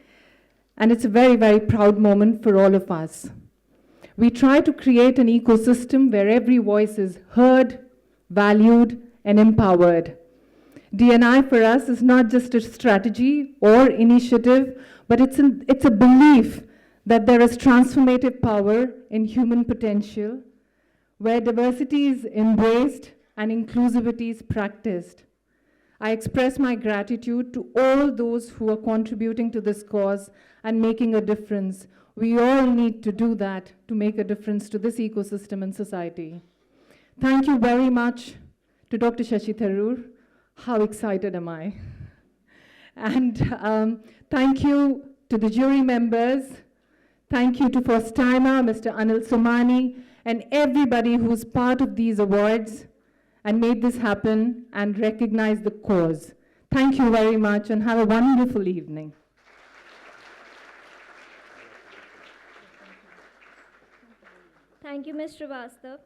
and it's a very, very proud moment for all of us. We try to create an ecosystem where every voice is heard, valued, and empowered. D&I for us is not just a strategy or initiative, but it's a belief that there is transformative power in human potential, where diversity is embraced and inclusivity is practiced. I express my gratitude to all those who are contributing to this cause and making a difference. We all need to do that to make a difference to this ecosystem and society. Thank you very much to Dr. Shashi Tharoor. How excited am I? And thank you to the jury members, Thank you to FOSTIIMA, Mr. Anil Somani, and everybody who's part of these awards and made this happen and recognize the cause. Thank you very much and have a wonderful evening. Thank you, Ms. Srivastav.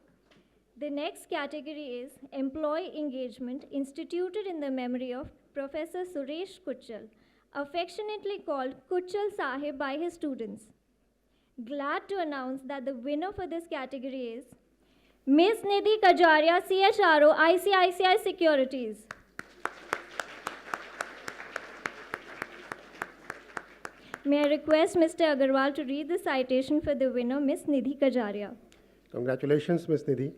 The next category is Employee Engagement, instituted in the memory of Professor Suresh Kuchal, affectionately called Kuchal Sahib by his students. Glad to announce that the winner for this category is Ms. Nidhi Kajaria, CHRO, ICICI Securities. May I request Mr. Agarwal to read the citation for the winner, Ms. Nidhi Kajaria. Congratulations, Ms. Nidhi.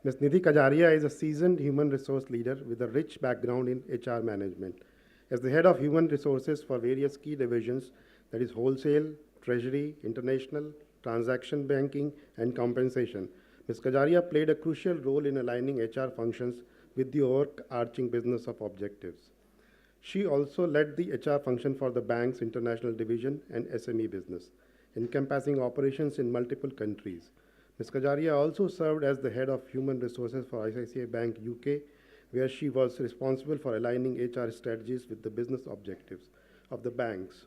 Ms. Nidhi Kajaria is a seasoned human resource leader with a rich background in HR management. As the head of human resources for various key divisions, that is wholesale, treasury, international, transaction banking, and compensation, Ms. Kajaria played a crucial role in aligning HR functions with the overarching business of objectives. She also led the HR function for the bank's international division and SME business, encompassing operations in multiple countries. Ms. Kajaria also served as the head of human resources for ICICI Bank UK, where she was responsible for aligning HR strategies with the business objectives of the bank's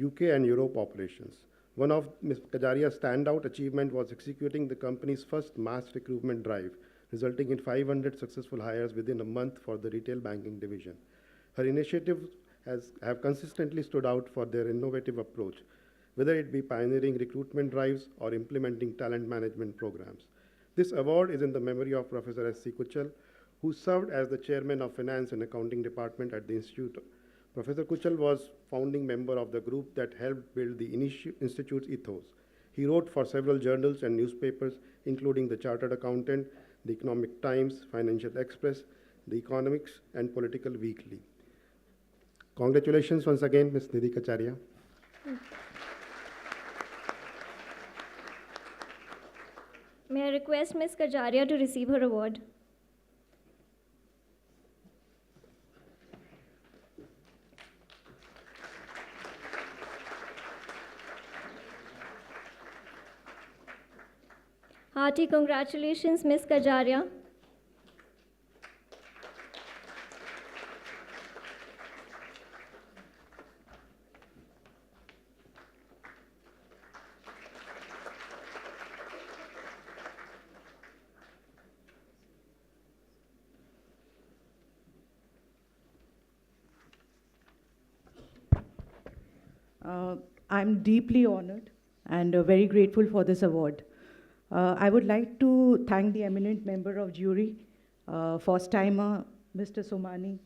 UK and Europe operations. One of Ms. Kajaria's standout achievement was executing the company's first mass recruitment drive, resulting in 500 successful hires within a month for the retail banking division. Her initiatives have consistently stood out for their innovative approach, whether it be pioneering recruitment drives or implementing talent management programs. This award is in the memory of Professor S.C. Kuchal, who served as the chairman of Finance and Accounting Department at the Institute. Professor Kuchal was founding member of the group that helped build the Institute's ethos. He wrote for several journals and newspapers, including the Chartered Accountant, the Economic Times, Financial Express, the Economics, and Political Weekly. Congratulations once again, Ms. Nidhi Kajaria. May I request Ms. Kajaria to receive her award? Hearty congratulations, Ms. Kajaria. I'm deeply honored and very grateful for this award. I would like to thank the eminent member of jury, FOSTIIMA, Mr. Somani.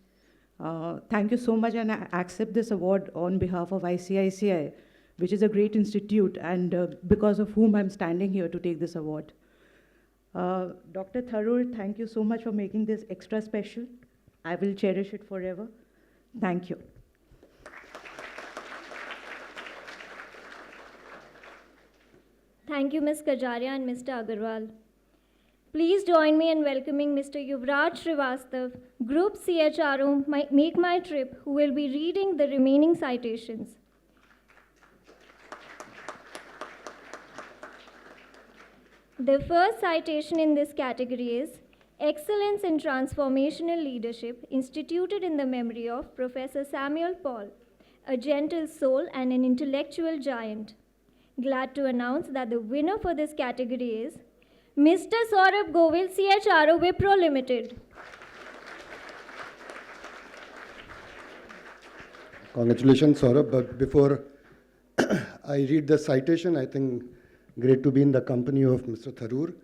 Thank you so much, and I accept this award on behalf of ICICI, which is a great institute, and because of whom I'm standing here to take this award. Dr. Tharoor, thank you so much for making this extra special. I will cherish it forever. Thank you. Thank you, Ms. Kajaria and Mr. Agarwal. Please join me in welcoming Mr. Yuvraj Srivastav, Group CHRO, Make My Trip, who will be reading the remaining citations. The first citation in this category is Excellence in Transformational Leadership, instituted in the memory of Professor Samuel Paul, a gentle soul and an intellectual giant. Glad to announce that the winner for this category is Mr. Saurabh Govil, CHRO, Wipro Limited. Congratulations, Saurabh. But before I read the citation, I think great to be in the company of Mr. Tharoor.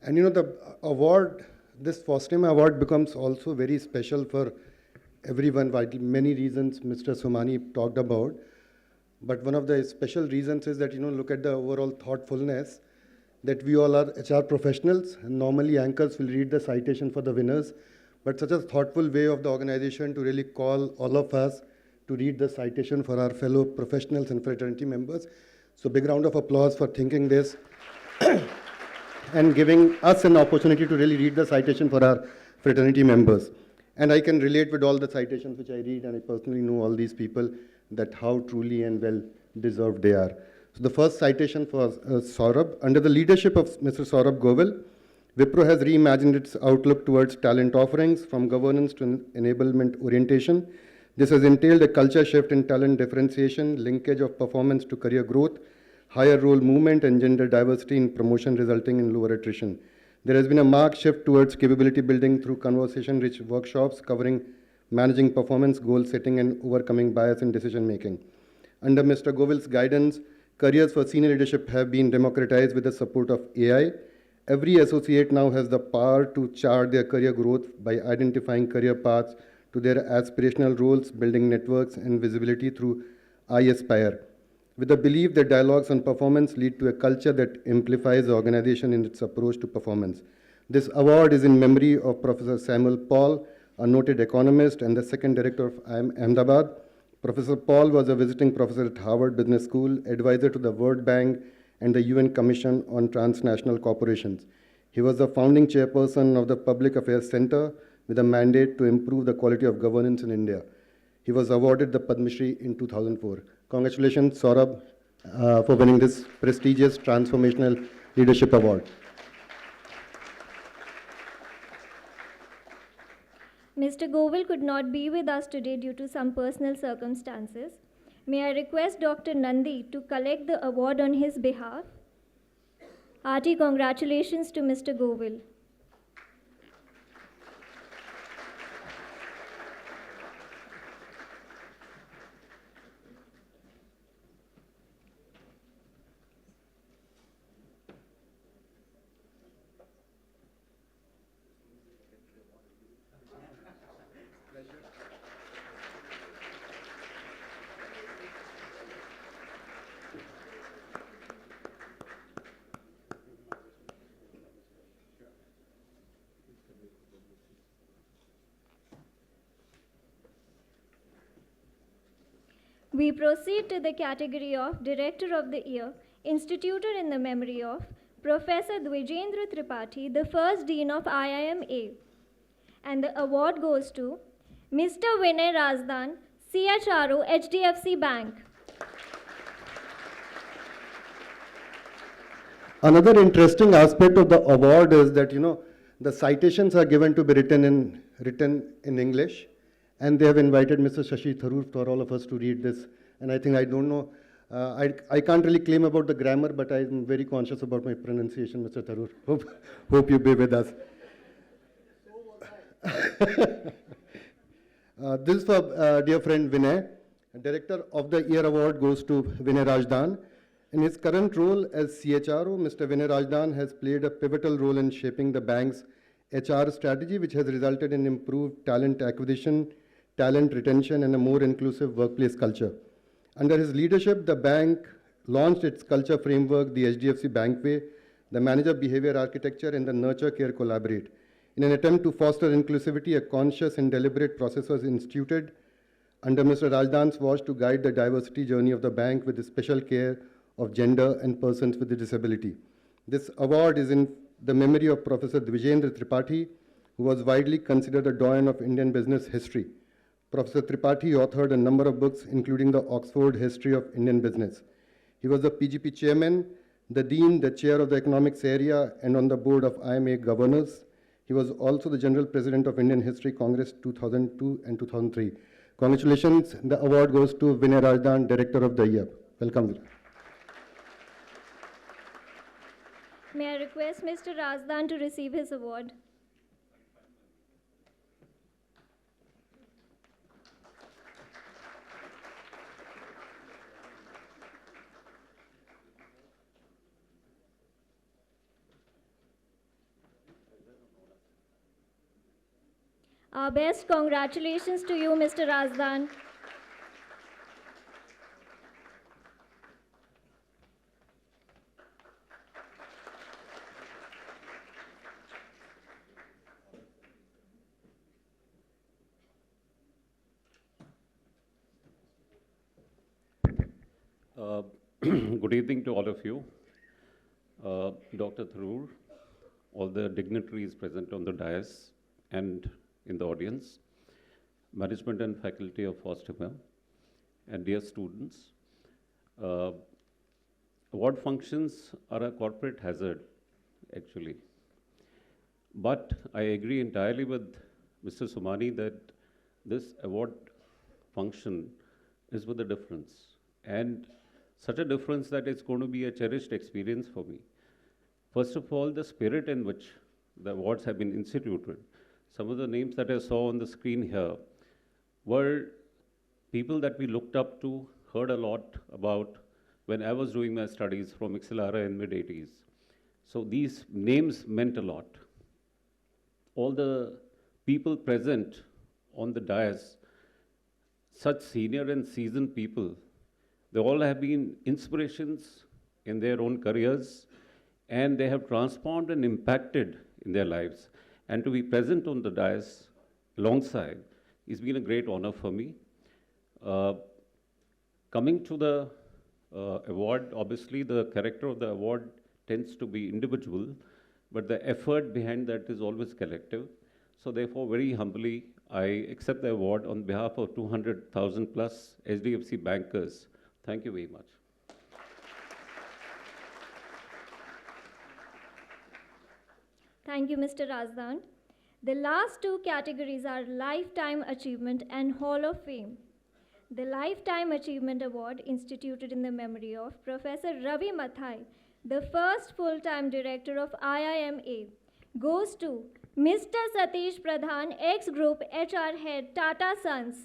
And you know, the award, this FOSTIIMA award becomes also very special for everyone by many reasons Mr. Somani talked about. But one of the special reasons is that, you know, look at the overall thoughtfulness that we all are HR professionals, and normally anchors will read the citation for the winners, but such a thoughtful way of the organization to really call all of us to read the citation for our fellow professionals and fraternity members. So big round of applause for thinking this and giving us an opportunity to really read the citation for our fraternity members. And I can relate with all the citations which I read, and I personally know all these people, that how truly and well deserved they are. So the first citation for Saurabh. Under the leadership of Mr. Saurabh Govil, Wipro has reimagined its outlook towards talent offerings from governance to enablement orientation. This has entailed a culture shift in talent differentiation, linkage of performance to career growth, higher role movement, and gender diversity in promotion, resulting in lower attrition. There has been a marked shift towards capability building through conversation-rich workshops covering managing performance, goal setting, and overcoming bias in decision making. Under Mr. Govil's guidance, careers for senior leadership have been democratized with the support of AI. Every associate now has the power to chart their career growth by identifying career paths to their aspirational roles, building networks and visibility through iAspire, with the belief that dialogues on performance lead to a culture that amplifies the organization in its approach to performance. This award is in memory of Professor Samuel Paul, a noted economist and the second director of IIM Ahmedabad. Professor Paul was a visiting professor at Harvard Business School, advisor to the World Bank and the UN Commission on Transnational Corporations. He was the founding chairperson of the Public Affairs Center with a mandate to improve the quality of governance in India. He was awarded the Padma Shri in 2004. Congratulations, Saurabh, for winning this prestigious Transformational Leadership Award. Mr. Govil could not be with us today due to some personal circumstances. May I request Dr. Nandi to collect the award on his behalf? Hearty congratulations to Mr. Govil. We proceed to the category of Director of the Year, instituted in the memory of Professor Dwijendra Tripathi, the first Dean of IIMA. And the award goes to Mr. Vinay Razdan, CHRO, HDFC Bank. Another interesting aspect of the award is that, the citations are given to be written in English. And they have invited Mr. Shashi Tharoor for all of us to read this. And I think, I don't know, I can't really claim about the grammar, but I'm very conscious about my pronunciation, Mr. Tharoor. Hope you be with us. This is for dear friend Vinay. Director of the Year Award goes to Vinay Rajdan. In his current role as CHRO, Mr. Vinay Rajdan has played a pivotal role in shaping the bank's HR strategy, which has resulted in improved talent acquisition, talent retention, and a more inclusive workplace culture. Under his leadership, the bank launched its culture framework, the HDFC Bank Way, the manager behavior architecture, and the nurture care collaborate. In an attempt to foster inclusivity, a conscious and deliberate process was instituted under Mr. Rajdan's watch to guide the diversity journey of the bank with the special care of gender and persons with a disability. This award is in the memory of Professor Dwijendra Tripathi, who was widely considered a doyen of Indian business history. Professor Tripathi authored a number of books, including the Oxford History of Indian Business. He was the PGP chairman, the dean, the chair of the economics area, and on the board of IIMA governors. He was also the general president of Indian History Congress 2002 and 2003. Congratulations. The award goes to Vinay Rajdan, Director of the Year. Welcome. May I request Mr. Razdan to receive his award? Our best congratulations to you, Mr. Razdan. Good evening to all of you. Dr. Tharoor, all the dignitaries present on the dais and in the audience, management and faculty of FOSTIIMA, and dear students. award functions are a corporate hazard, actually. But I agree entirely with Mr. Somani that this award function is with a difference, and such a difference that it's going to be a cherished experience for me. First of all, the spirit in which the awards have been instituted. Some of the names that I saw on the screen here were people that we looked up to, heard a lot about when I was doing my studies from Accelara in mid-80s. So these names meant a lot. All the people present on the dais, such senior and seasoned people, they all have been inspirations in their own careers, and they have transformed and impacted in their lives. And to be present on the dais alongside has been a great honor for me. Coming to the award, obviously the character of the award tends to be individual, but the effort behind that is always collective. So therefore, very humbly, I accept the award on behalf of 200,000 plus HDFC bankers. Thank you very much. Thank you, Mr. Razdan. The last two categories are Lifetime Achievement and Hall of Fame. The Lifetime Achievement Award, instituted in the memory of Professor Ravi Mathai, the first full-time director of IIMA, goes to Mr. Satish Pradhan, ex-group HR head, Tata Sons.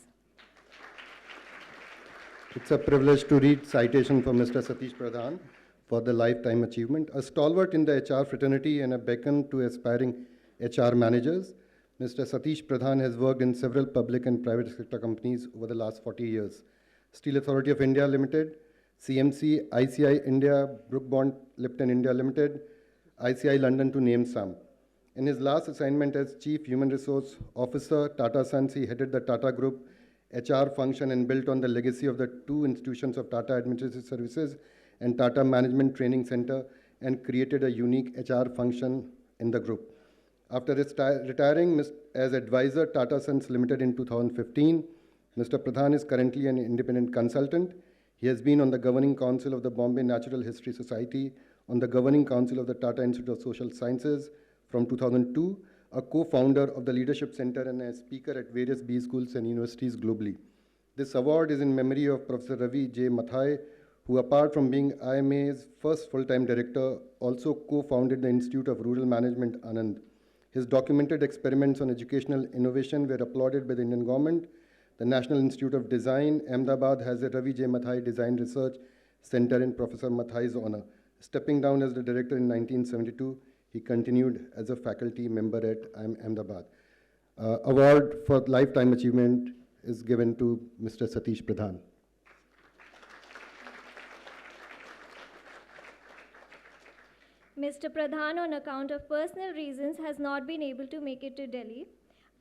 It's a privilege to read citation for Mr. Satish Pradhan for the lifetime achievement. A stalwart in the HR fraternity and a beacon to aspiring HR managers, Mr. Satish Pradhan has worked in several public and private sector companies over the last 40 years. Steel Authority of India Limited, CMC, ICI India, Brook Bond Lipton India Limited, ICI London to name some. In his last assignment as Chief Human Resource Officer, Tata Sons, he headed the Tata Group HR function and built on the legacy of the two institutions of Tata Administrative Services and Tata Management Training Center and created a unique HR function in the group. After retiring as advisor Tata Sons Limited in 2015, Mr. Pradhan is currently an independent consultant. He has been on the Governing Council of the Bombay Natural History Society, on the Governing Council of the Tata Institute of Social Sciences from 2002, a co-founder of the Leadership Center and a speaker at various B schools and universities globally. This award is in memory of Professor Ravi J. Mathai, who apart from being IIMA's first full-time director, also co-founded the Institute of Rural Management, Anand. His documented experiments on educational innovation were applauded by the Indian government. The National Institute of Design, Ahmedabad, has a Ravi J. Mathai Design Research Center in Professor Mathai's honor. Stepping down as the director in 1972, he continued as a faculty member at Ahmedabad. Award for lifetime achievement is given to Mr. Satish Pradhan. Mr. Pradhan, on account of personal reasons, has not been able to make it to Delhi.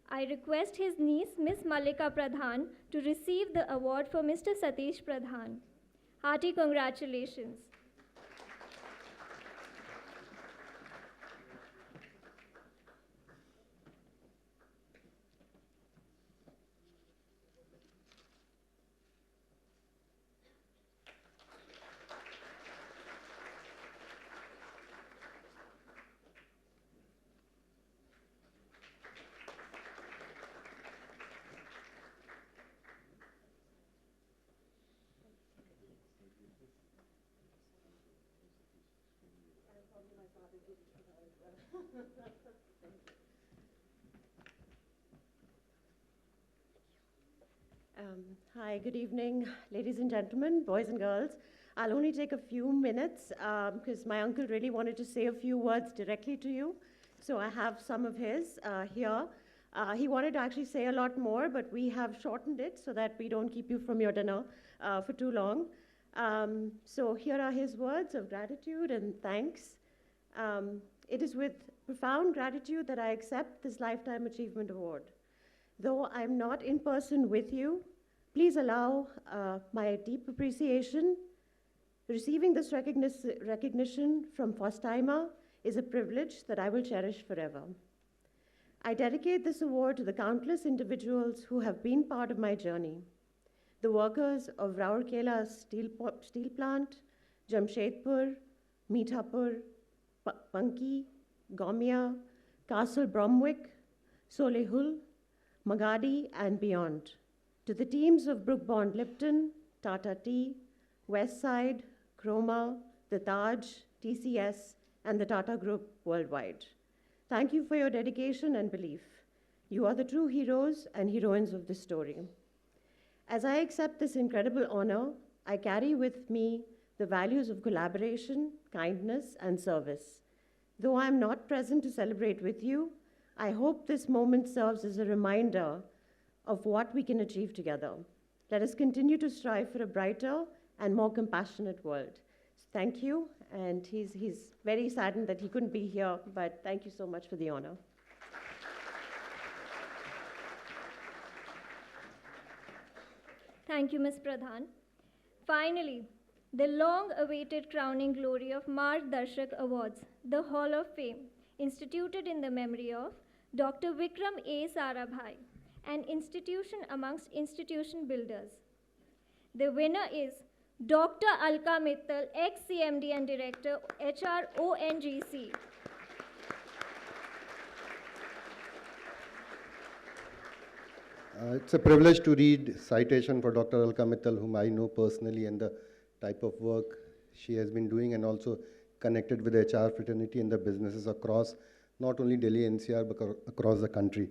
I request his niece, Miss Malika Pradhan, to receive the award for Mr. Satish Pradhan. Hearty congratulations. Hi, good evening, ladies and gentlemen, boys and girls. I'll only take a few minutes because my uncle really wanted to say a few words directly to you. So I have some of his here. He wanted to actually say a lot more, but we have shortened it so that we don't keep you from your dinner for too long. So here are his words of gratitude and thanks. It is with profound gratitude that I accept this Lifetime Achievement Award. Though I'm not in person with you, please allow my deep appreciation. Receiving this recognition from FOSTIIMA is a privilege that I will cherish forever. I dedicate this award to the countless individuals who have been part of my journey. The workers of Rourkela steel plant, Jamshedpur, Meethapur, Punki, Gomia, Castle Bromwich, Solihull, Magadi, and beyond. To the teams of Brook Bond Lipton, Tata Tea, Westside, Chroma, the Taj, TCS, and the Tata Group worldwide. Thank you for your dedication and belief. You are the true heroes and heroines of this story. As I accept this incredible honor, I carry with me the values of collaboration, kindness, and service. Though I am not present to celebrate with you, I hope this moment serves as a reminder of what we can achieve together. Let us continue to strive for a brighter and more compassionate world. Thank you, and he's very saddened that he couldn't be here, but thank you so much for the honor. Thank you, Ms. Pradhan. Finally, the long-awaited crowning glory of MARGDARSHAK Awards, the Hall of Fame, instituted in the memory of Dr. Vikram A. Sarabhai, an institution amongst institution builders. The winner is Dr. Alka Mittal, ex-CMD and Director, HR ONGC. It's a privilege to read citation for Dr. Alka Mittal, whom I know personally, and the type of work she has been doing, and also connected with the HR fraternity and the businesses across not only Delhi NCR but across the country.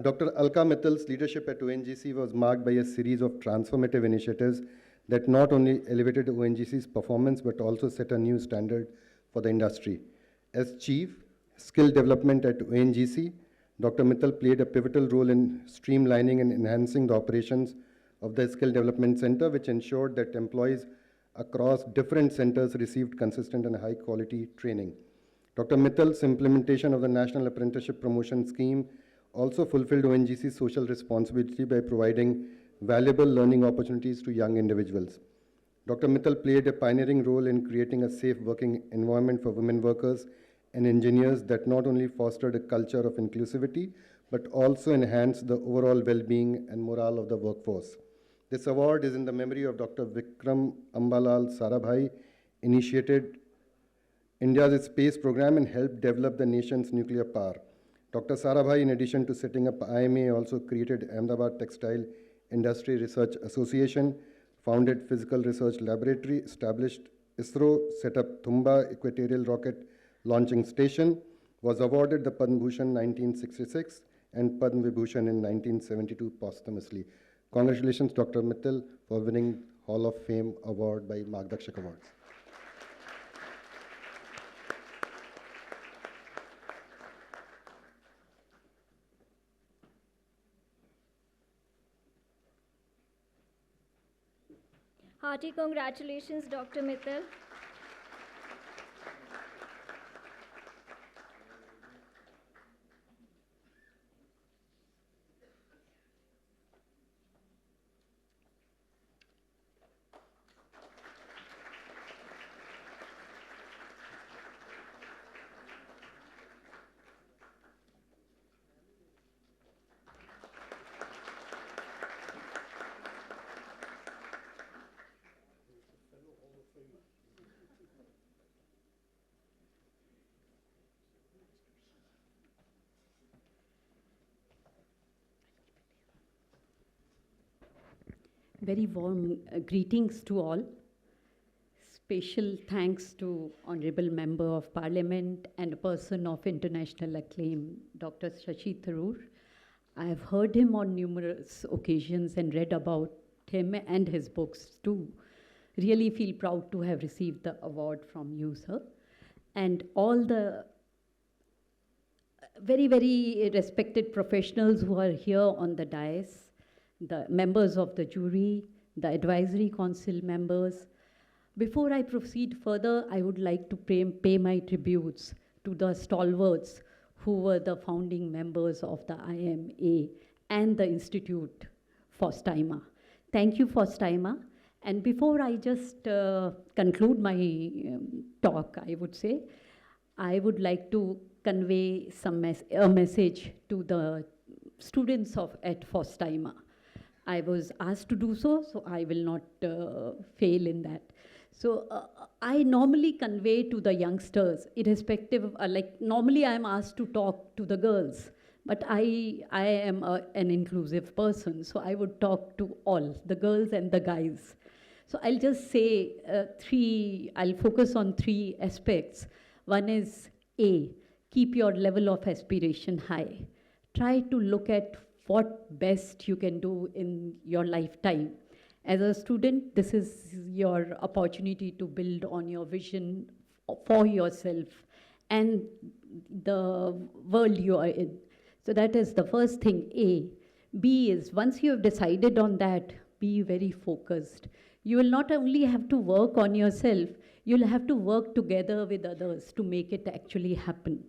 Dr. Alka Mittal's leadership at ONGC was marked by a series of transformative initiatives that not only elevated ONGC's performance but also set a new standard for the industry. As Chief Skill Development at ONGC, Dr. Mittal played a pivotal role in streamlining and enhancing the operations of the Skill Development Center, which ensured that employees across different centers received consistent and high-quality training. Dr. Mittal's implementation of the National Apprenticeship Promotion Scheme also fulfilled ONGC's social responsibility by providing valuable learning opportunities to young individuals. Dr. Mittal played a pioneering role in creating a safe working environment for women workers and engineers that not only fostered a culture of inclusivity, but also enhanced the overall well-being and morale of the workforce. This award is in the memory of Dr. Vikram Ambalal Sarabhai, initiated India's space program and helped develop the nation's nuclear power. Dr. Sarabhai, in addition to setting up IIMA, also created Ahmedabad Textile Industry Research Association, founded Physical Research Laboratory, established ISRO, set up Thumba Equatorial Rocket Launching Station, was awarded the Padma Bhushan 1966 and Padma Vibhushan in 1972 posthumously. Congratulations, Dr. Mittal, for winning Hall of Fame award by MARGDARSHAK Awards. Hearty congratulations, Dr. Mittal. Very warm greetings to all. Special thanks to Honorable Member of Parliament and a person of international acclaim, Dr. Shashi Tharoor. I have heard him on numerous occasions and read about him and his books too. Really feel proud to have received the award from you, sir. And all the very, very respected professionals who are here on the dais, the members of the jury, the advisory council members. Before I proceed further, I would like to pay my tributes to the stalwarts who were the founding members of the IIMA and the Institute FOSTIIMA. Thank you, FOSTIIMA. And before I just conclude my talk, I would say, I would like to convey a message to the students at FOSTIIMA. I was asked to do so, so I will not fail in that. So I normally convey to the youngsters, irrespective of, like normally I'm asked to talk to the girls, but I am an inclusive person, so I would talk to all, the girls and the guys. So I'll just say I'll focus on three aspects. One is A, keep your level of aspiration high. Try to look at what best you can do in your lifetime. As a student, this is your opportunity to build on your vision for yourself and the world you are in. So that is the first thing, A. B is, once you have decided on that, be very focused. You will not only have to work on yourself, you'll have to work together with others to make it actually happen.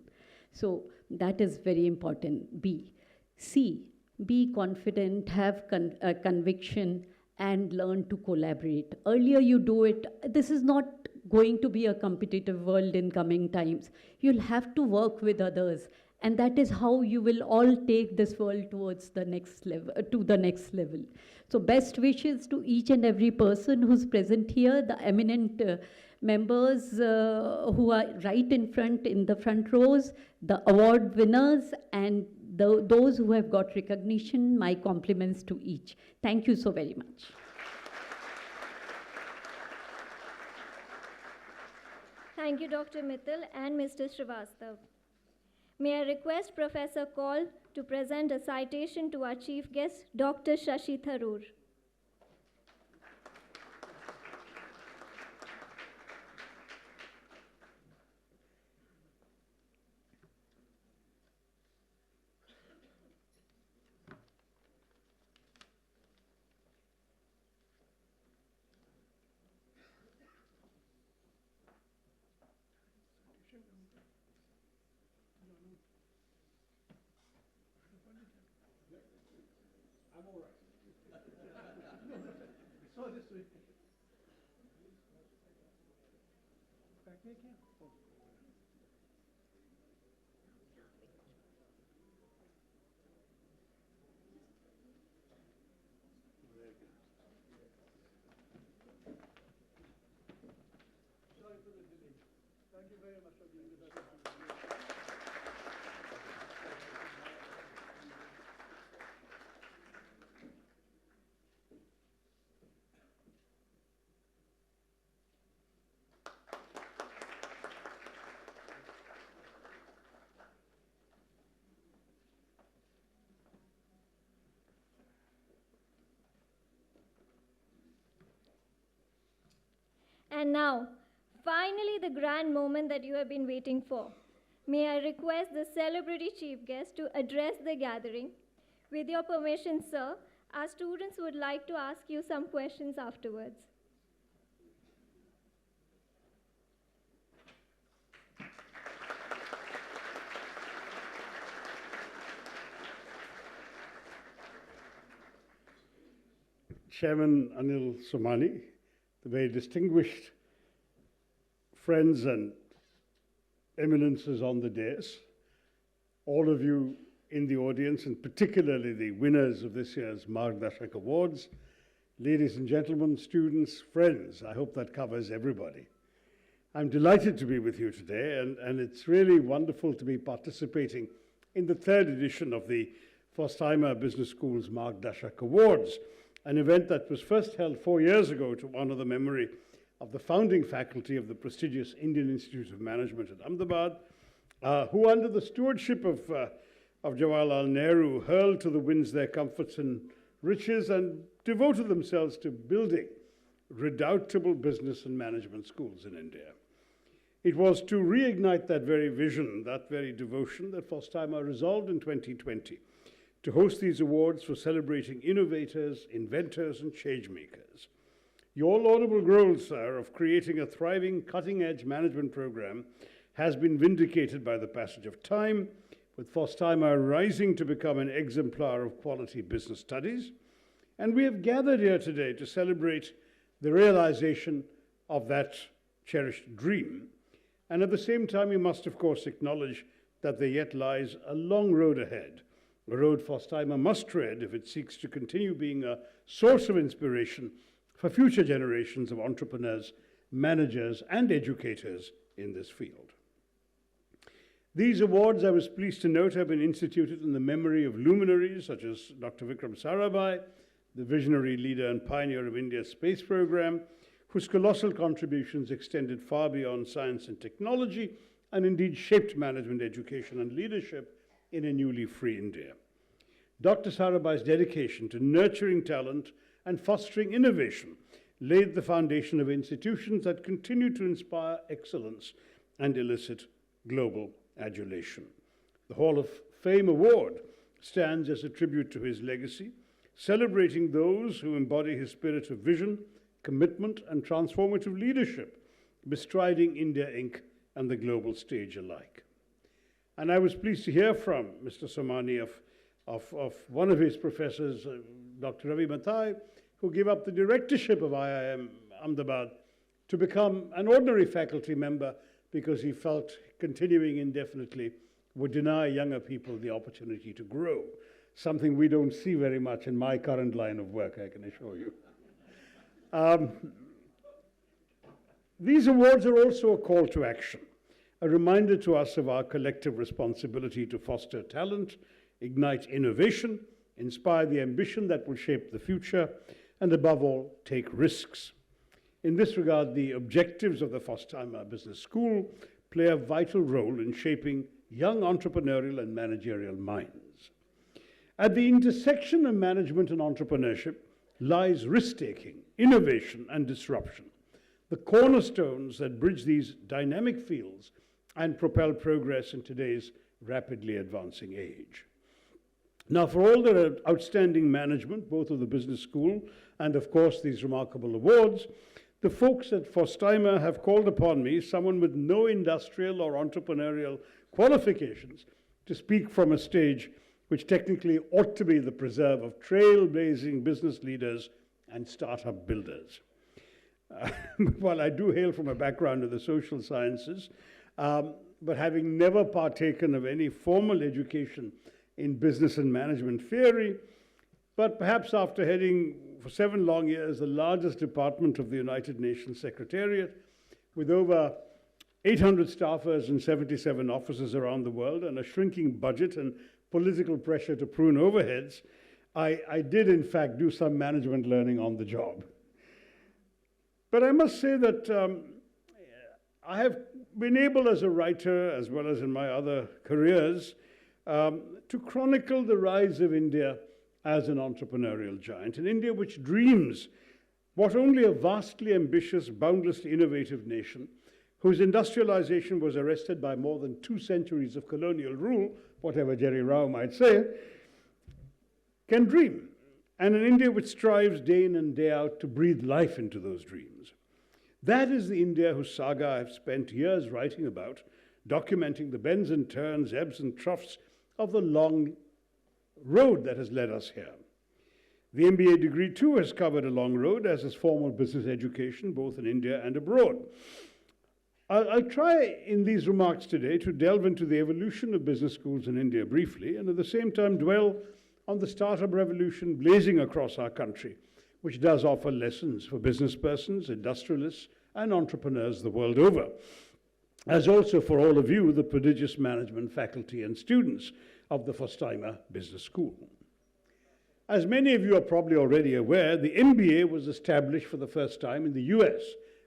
So that is very important, B. C, be confident, have conviction, and learn to collaborate. Earlier you do it, this is not going to be a competitive world in coming times. You'll have to work with others, and that is how you will all take this world towards the next level, to the next level. So best wishes to each and every person who's present here, the eminent members who are right in front, in the front rows, the award winners, and those who have got recognition. My compliments to each. Thank you so very much. Thank you, Dr. Mittal and Mr. Srivastav. May I request Professor Kaul to present a citation to our chief guest, Dr. Shashi Tharoor. And now, finally, the grand moment that you have been waiting for. May I request the celebrity chief guest to address the gathering. With your permission, sir, our students would like to ask you some questions afterwards. Chairman Anil Somani, the very distinguished friends and eminences on the dais, all of you in the audience, and particularly the winners of this year's MARGDARSHAK Awards, ladies and gentlemen, students, friends, I hope that covers everybody. I'm delighted to be with you today, and it's really wonderful to be participating in the third edition of the FOSTIIMA Business School's MARGDARSHAK Awards, an event that was first held 4 years ago to honor the memory of the founding faculty of the prestigious Indian Institute of Management at Ahmedabad, who under the stewardship of Jawaharlal Nehru hurled to the winds their comforts and riches and devoted themselves to building redoubtable business and management schools in India. It was to reignite that very vision, that very devotion, that FOSTIIMA resolved in 2020 to host these awards for celebrating innovators, inventors, and change makers. Your laudable goal, sir, of creating a thriving, cutting-edge management program has been vindicated by the passage of time, with FOSTIIMA rising to become an exemplar of quality business studies. And we have gathered here today to celebrate the realization of that cherished dream. And at the same time, we must, of course, acknowledge that there yet lies a long road ahead, a road FOSTIIMA must tread if it seeks to continue being a source of inspiration for future generations of entrepreneurs managers, and educators in this field. These awards, I was pleased to note, have been instituted in the memory of luminaries such as Dr. Vikram Sarabhai, the visionary leader and pioneer of India's space program, whose colossal contributions extended far beyond science and technology and indeed shaped management, education, and leadership in a newly free India. Dr. Sarabhai's dedication to nurturing talent and fostering innovation laid the foundation of institutions that continue to inspire excellence and elicit global adulation. The Hall of Fame Award stands as a tribute to his legacy, celebrating those who embody his spirit of vision, commitment, and transformative leadership, bestriding India Inc. and the global stage alike. And I was pleased to hear from Mr. Somani of one of his professors, Dr. Ravi Mathai, who gave up the directorship of IIM Ahmedabad to become an ordinary faculty member because he felt continuing indefinitely would deny younger people the opportunity to grow, something we don't see very much in my current line of work, I can assure you. These awards are also a call to action, a reminder to us of our collective responsibility to foster talent, ignite innovation, inspire the ambition that will shape the future, and above all, take risks. In this regard, the objectives of the FOSTIIMA Business School play a vital role in shaping young entrepreneurial and managerial minds. At the intersection of management and entrepreneurship lies risk-taking, innovation, and disruption, the cornerstones that bridge these dynamic fields and propel progress in today's rapidly advancing age. Now, for all their outstanding management, both of the business school and, of course, these remarkable awards, the folks at FOSTIIMA have called upon me, someone with no industrial or entrepreneurial qualifications, to speak from a stage which technically ought to be the preserve of trailblazing business leaders and startup builders. While I do hail from a background of the social sciences, but having never partaken of any formal education in business and management theory, but perhaps after heading for 7 long years the largest department of the United Nations Secretariat, with over 800 staffers and 77 offices around the world and a shrinking budget and political pressure to prune overheads, I did in fact do some management learning on the job. But I must say that I have been able as a writer, as well as in my other careers, to chronicle the rise of India as an entrepreneurial giant, an India which dreams what only a vastly ambitious, boundlessly innovative nation, whose industrialization was arrested by more than 2 centuries of colonial rule, whatever Jerry Rao might say, can dream, and an India which strives day in and day out to breathe life into those dreams. That is the India whose saga I've spent years writing about, documenting the bends and turns, ebbs and troughs of the long road that has led us here. The MBA degree, too, has covered a long road, as has formal business education, both in India and abroad. I'll try in these remarks today to delve into the evolution of business schools in India briefly, and at the same time dwell on the startup revolution blazing across our country, which does offer lessons for business persons, industrialists, and entrepreneurs the world over, as also for all of you, the prodigious management faculty and students of the FOSTIIMA Business School. As many of you are probably already aware, the MBA was established for the first time in the US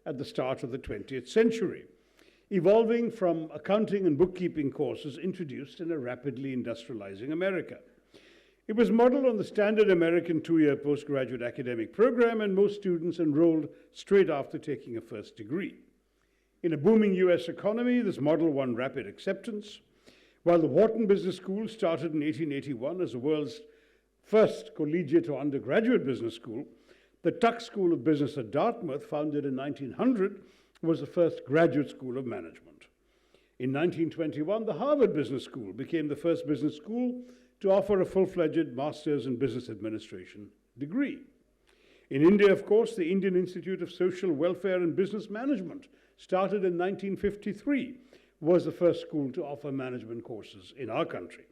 at the start of the 20th century, evolving from accounting and bookkeeping courses introduced in a rapidly industrializing America. It was modeled on the standard American 2-year postgraduate academic program, and most students enrolled straight after taking a first degree. In a booming US economy, this model won rapid acceptance. While the Wharton Business School started in 1881 as the world's first collegiate or undergraduate business school, the Tuck School of Business at Dartmouth, founded in 1900, was the first graduate school of management. In 1921, the Harvard Business School became the first business school to offer a full-fledged Master's in Business Administration degree. In India, of course, the Indian Institute of Social Welfare and Business Management, started in 1953, was the first school to offer management courses in our country.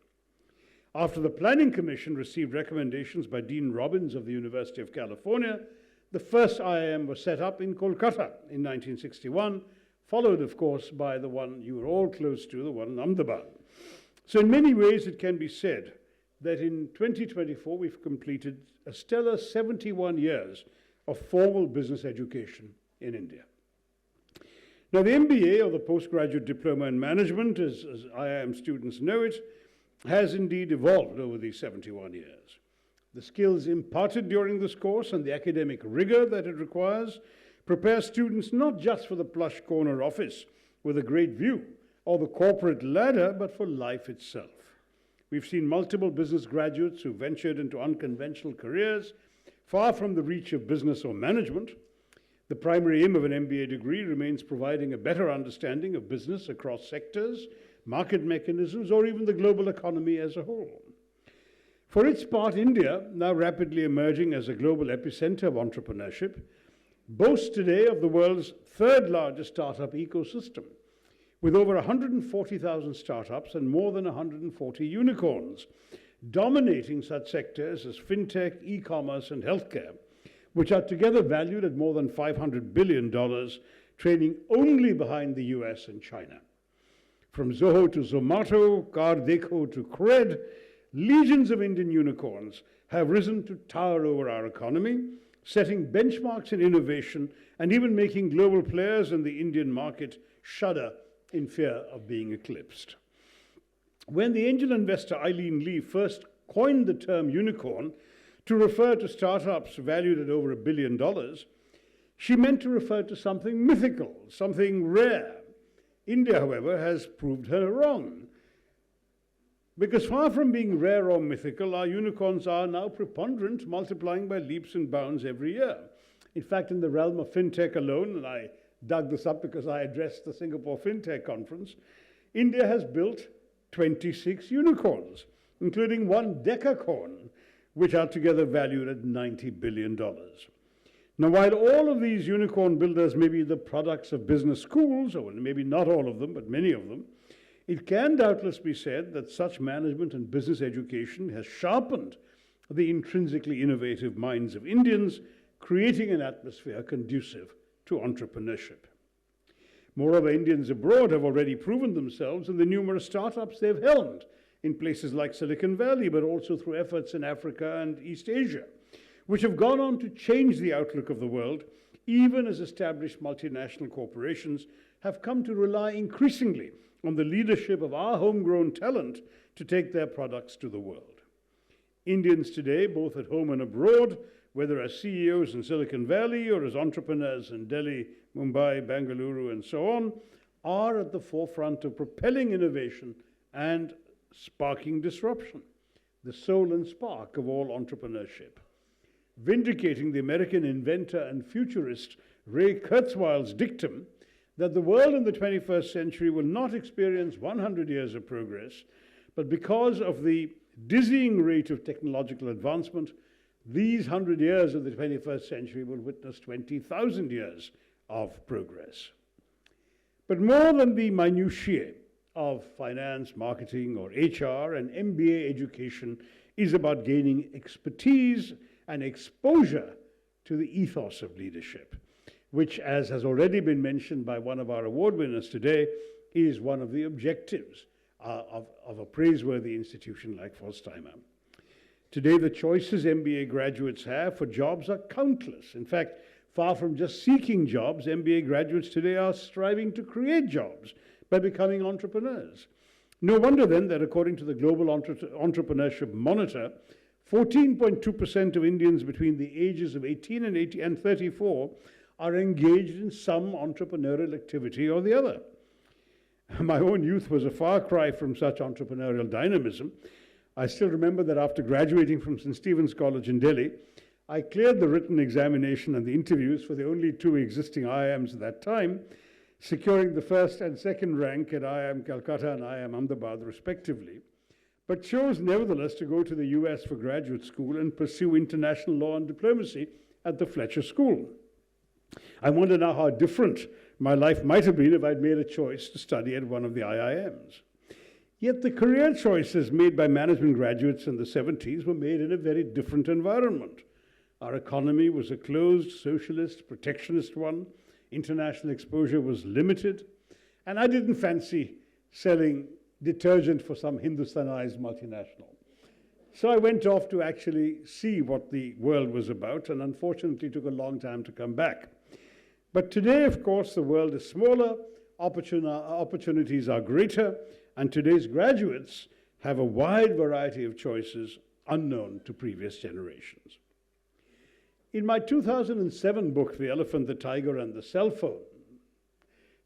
After the Planning Commission received recommendations by Dean Robbins of the University of California, The first IIM was set up in Kolkata in 1961, followed, of course, by the one you were all close to, the one in Ahmedabad. So in many ways, it can be said that in 2024, we've completed a stellar 71 years of formal business education in India. Now, the MBA, or the Postgraduate Diploma in Management, as IIM students know it, has indeed evolved over these 71 years. The skills imparted during this course and the academic rigor that it requires prepare students not just for the plush corner office with a great view or the corporate ladder, but for life itself. We've seen multiple business graduates who ventured into unconventional careers, far from the reach of business or management. The primary aim of an MBA degree remains providing a better understanding of business across sectors, market mechanisms, or even the global economy as a whole. For its part, India, now rapidly emerging as a global epicenter of entrepreneurship, boasts today of the world's third largest startup ecosystem, with over 140,000 startups and more than 140 unicorns, dominating such sectors as fintech, e-commerce, and healthcare, which are together valued at more than $500 billion, trailing only behind the US and China. From Zoho to Zomato, Car Dekho to Cred, legions of Indian unicorns have risen to tower over our economy, setting benchmarks in innovation and even making global players in the Indian market shudder in fear of being eclipsed. When the angel investor Eileen Lee first coined the term unicorn to refer to startups valued at over $1 billion, she meant to refer to something mythical, something rare. India, however, has proved her wrong. Because far from being rare or mythical, our unicorns are now preponderant, multiplying by leaps and bounds every year. In fact, in the realm of fintech alone, and I dug this up because I addressed the Singapore FinTech Conference, India has built 26 unicorns, including one decacorn, which are together valued at $90 billion. Now, while all of these unicorn builders may be the products of business schools, or maybe not all of them, but many of them, it can doubtless be said that such management and business education has sharpened the intrinsically innovative minds of Indians, creating an atmosphere conducive to entrepreneurship. Moreover, Indians abroad have already proven themselves in the numerous startups they've helmed in places like Silicon Valley, but also through efforts in Africa and East Asia, which have gone on to change the outlook of the world, even as established multinational corporations have come to rely increasingly on the leadership of our homegrown talent to take their products to the world. Indians today, both at home and abroad, whether as CEOs in Silicon Valley or as entrepreneurs in Delhi, Mumbai, Bengaluru, and so on, are at the forefront of propelling innovation and sparking disruption, the soul and spark of all entrepreneurship. Vindicating the American inventor and futurist Ray Kurzweil's dictum that the world in the 21st century will not experience 100 years of progress, but because of the dizzying rate of technological advancement, these 100 years of the 21st century will witness 20,000 years of progress. But more than the minutiae of finance, marketing, or HR, an MBA education is about gaining expertise and exposure to the ethos of leadership, which, as has already been mentioned by one of our award winners today, is one of the objectives of a praiseworthy institution like FOSTIIMA. Today, the choices MBA graduates have for jobs are countless. In fact, far from just seeking jobs, MBA graduates today are striving to create jobs by becoming entrepreneurs. No wonder then that according to the Global Entrepreneurship Monitor, 14.2% of Indians between the ages of 18 and 34 are engaged in some entrepreneurial activity or the other. My own youth was a far cry from such entrepreneurial dynamism. I still remember that after graduating from St. Stephen's College in Delhi, I cleared the written examination and the interviews for the only two existing IIMs at that time, securing the first and second rank at IIM Calcutta and IIM Ahmedabad respectively, but chose nevertheless to go to the US for graduate school and pursue international law and diplomacy at the Fletcher School. I wonder now how different my life might have been if I'd made a choice to study at one of the IIMs. Yet the career choices made by management graduates in the 70s were made in a very different environment. Our economy was a closed, socialist, protectionist one. International exposure was limited. And I didn't fancy selling detergent for some Hindustanized multinational. So I went off to actually see what the world was about, and unfortunately took a long time to come back. But today, of course, the world is smaller, opportunities are greater, and today's graduates have a wide variety of choices unknown to previous generations. In my 2007 book, The Elephant, the Tiger, and the Cell Phone,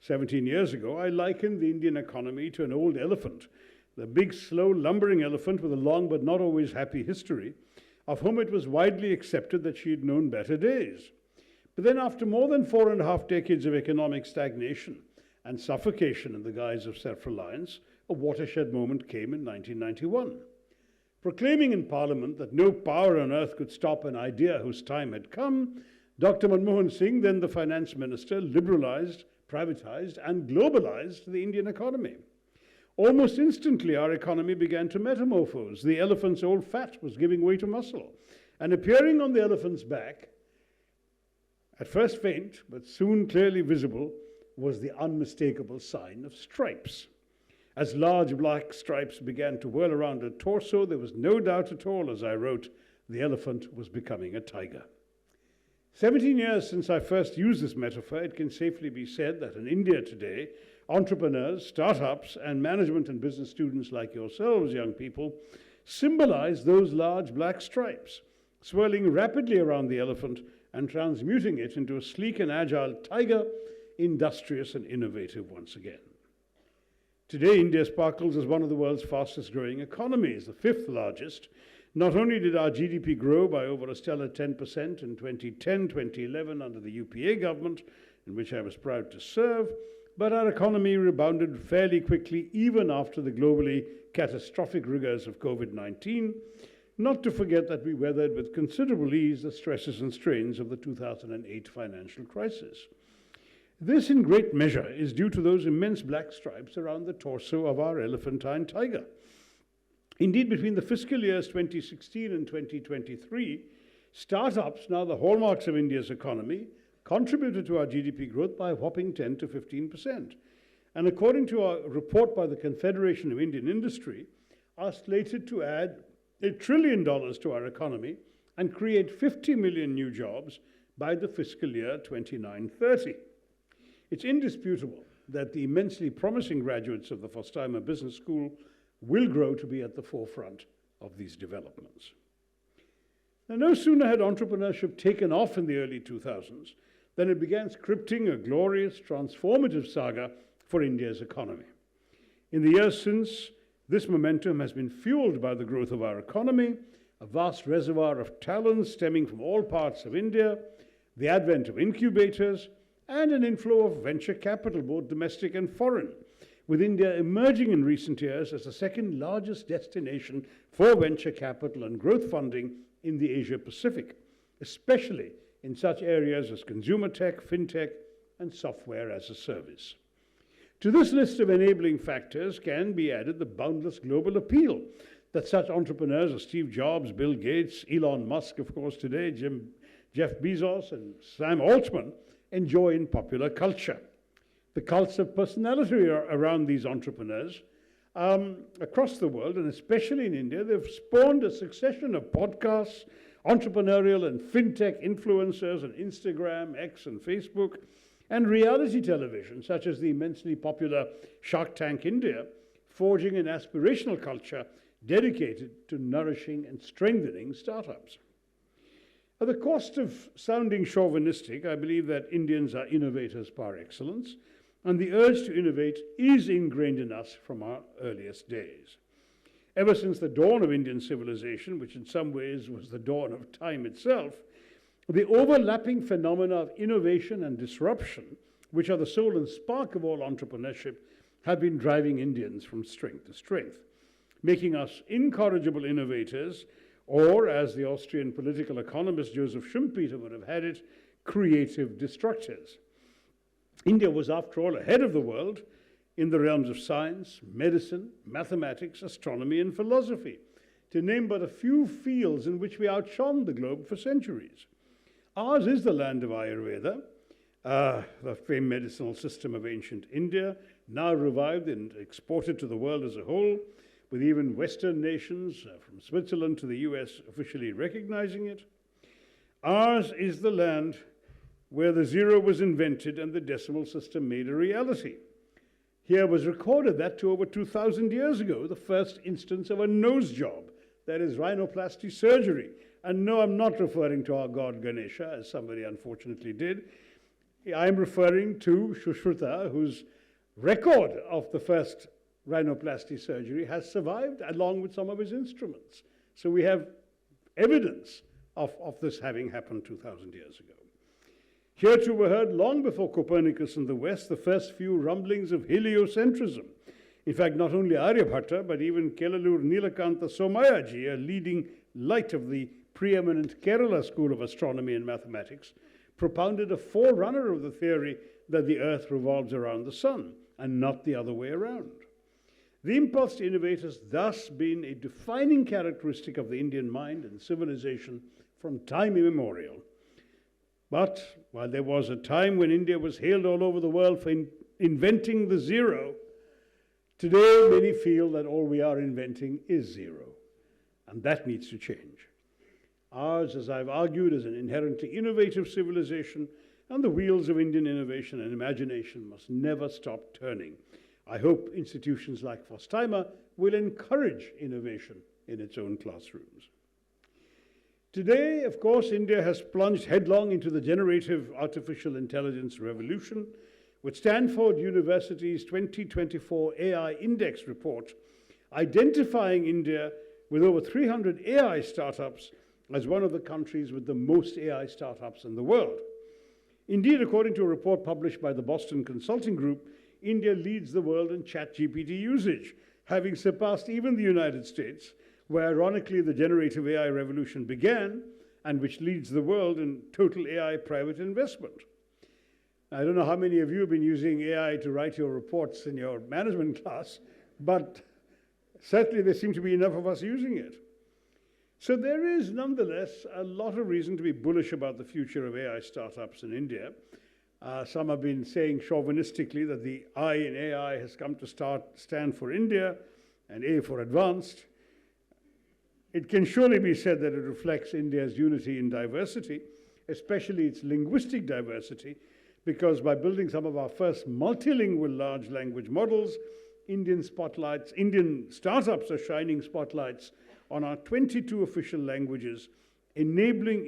17 years ago, I likened the Indian economy to an old elephant, the big, slow, lumbering elephant with a long but not always happy history, of whom it was widely accepted that she had known better days. But then after more than 4.5 decades of economic stagnation and suffocation in the guise of self-reliance, a watershed moment came in 1991. Proclaiming in Parliament that no power on earth could stop an idea whose time had come, Dr. Manmohan Singh, then the finance minister, liberalized, privatized, and globalized the Indian economy. Almost instantly, our economy began to metamorphose. The elephant's old fat was giving way to muscle, and appearing on the elephant's back, at first faint, but soon clearly visible, was the unmistakable sign of stripes. As large black stripes began to whirl around her torso, there was no doubt at all, as I wrote, the elephant was becoming a tiger. 17 years since I first used this metaphor, it can safely be said that in India today, entrepreneurs, startups, and management and business students like yourselves, young people, symbolize those large black stripes, swirling rapidly around the elephant and transmuting it into a sleek and agile tiger, industrious and innovative once again. Today, India sparkles as one of the world's fastest growing economies, the 5th largest. Not only did our GDP grow by over a stellar 10% in 2010-2011 under the UPA government, in which I was proud to serve, but our economy rebounded fairly quickly even after the globally catastrophic rigors of COVID-19, not to forget that we weathered with considerable ease the stresses and strains of the 2008 financial crisis. This, in great measure, is due to those immense black stripes around the torso of our elephantine tiger. Indeed, between the fiscal years 2016 and 2023, startups, now the hallmarks of India's economy, contributed to our GDP growth by a whopping 10 to 15%. And according to a report by the Confederation of Indian Industry, are slated to add $1 trillion to our economy and create 50 million new jobs by the fiscal year 29-30. It's indisputable that the immensely promising graduates of the FOSTIIMA Business School will grow to be at the forefront of these developments. Now, no sooner had entrepreneurship taken off in the early 2000s than it began scripting a glorious, transformative saga for India's economy. In the years since, this momentum has been fueled by the growth of our economy, a vast reservoir of talent stemming from all parts of India, the advent of incubators, and an inflow of venture capital, both domestic and foreign, with India emerging in recent years as the second largest destination for venture capital and growth funding in the Asia-Pacific, especially in such areas as consumer tech, fintech, and software as a service. To this list of enabling factors can be added the boundless global appeal that such entrepreneurs as Steve Jobs, Bill Gates, Elon Musk, of course today, Jeff Bezos, and Sam Altman enjoy in popular culture. The cults of personality around these entrepreneurs across the world, and especially in India, they've spawned a succession of podcasts, entrepreneurial and fintech influencers on Instagram, X, and Facebook, and reality television, such as the immensely popular Shark Tank India, forging an aspirational culture dedicated to nourishing and strengthening startups. At the cost of sounding chauvinistic, I believe that Indians are innovators par excellence, and the urge to innovate is ingrained in us from our earliest days. Ever since the dawn of Indian civilization, which in some ways was the dawn of time itself, the overlapping phenomena of innovation and disruption, which are the soul and spark of all entrepreneurship, have been driving Indians from strength to strength, making us incorrigible innovators, or, as the Austrian political economist Joseph Schumpeter would have had it, creative destructors. India was, after all, ahead of the world in the realms of science, medicine, mathematics, astronomy, and philosophy, to name but a few fields in which we outshone the globe for centuries. Ours is the land of Ayurveda, the famed medicinal system of ancient India, now revived and exported to the world as a whole, with even Western nations, from Switzerland to the US, officially recognizing it. Ours is the land where the zero was invented and the decimal system made a reality. Here was recorded that to over 2,000 years ago, the first instance of a nose job, that is rhinoplasty surgery. And no, I'm not referring to our god Ganesha, as somebody unfortunately did. I'm referring to Shushruta, whose record of the first rhinoplasty surgery has survived along with some of his instruments. So we have evidence of this having happened 2,000 years ago. Here too were heard long before Copernicus in the West the first few rumblings of heliocentrism. In fact, not only Aryabhatta, but even Kelalur Nilakanta Somayaji, a leading light of the preeminent Kerala School of Astronomy and Mathematics, propounded a forerunner of the theory that the Earth revolves around the Sun, and not the other way around. The impulse to innovate has thus been a defining characteristic of the Indian mind and civilization from time immemorial. But while there was a time when India was hailed all over the world for inventing the zero, today many feel that all we are inventing is zero, and that needs to change. Ours, as I've argued, is an inherently innovative civilization, and the wheels of Indian innovation and imagination must never stop turning. I hope institutions like FOSTIIMA will encourage innovation in its own classrooms. Today, of course, India has plunged headlong into the generative artificial intelligence revolution, with Stanford University's 2024 AI Index report identifying India with over 300 AI startups as one of the countries with the most AI startups in the world. Indeed, according to a report published by the Boston Consulting Group, India leads the world in ChatGPT usage, having surpassed even the United States, where ironically the generative AI revolution began, and which leads the world in total AI private investment. I don't know how many of you have been using AI to write your reports in your management class, but certainly there seem to be enough of us using it. So there is nonetheless a lot of reason to be bullish about the future of AI startups in India. Some have been saying chauvinistically that the I in AI has come to stand for India and A for advanced. It can surely be said that it reflects India's unity in diversity, especially its linguistic diversity, because by building some of our first multilingual large language models, Indian startups are shining spotlights on our 22 official languages, enabling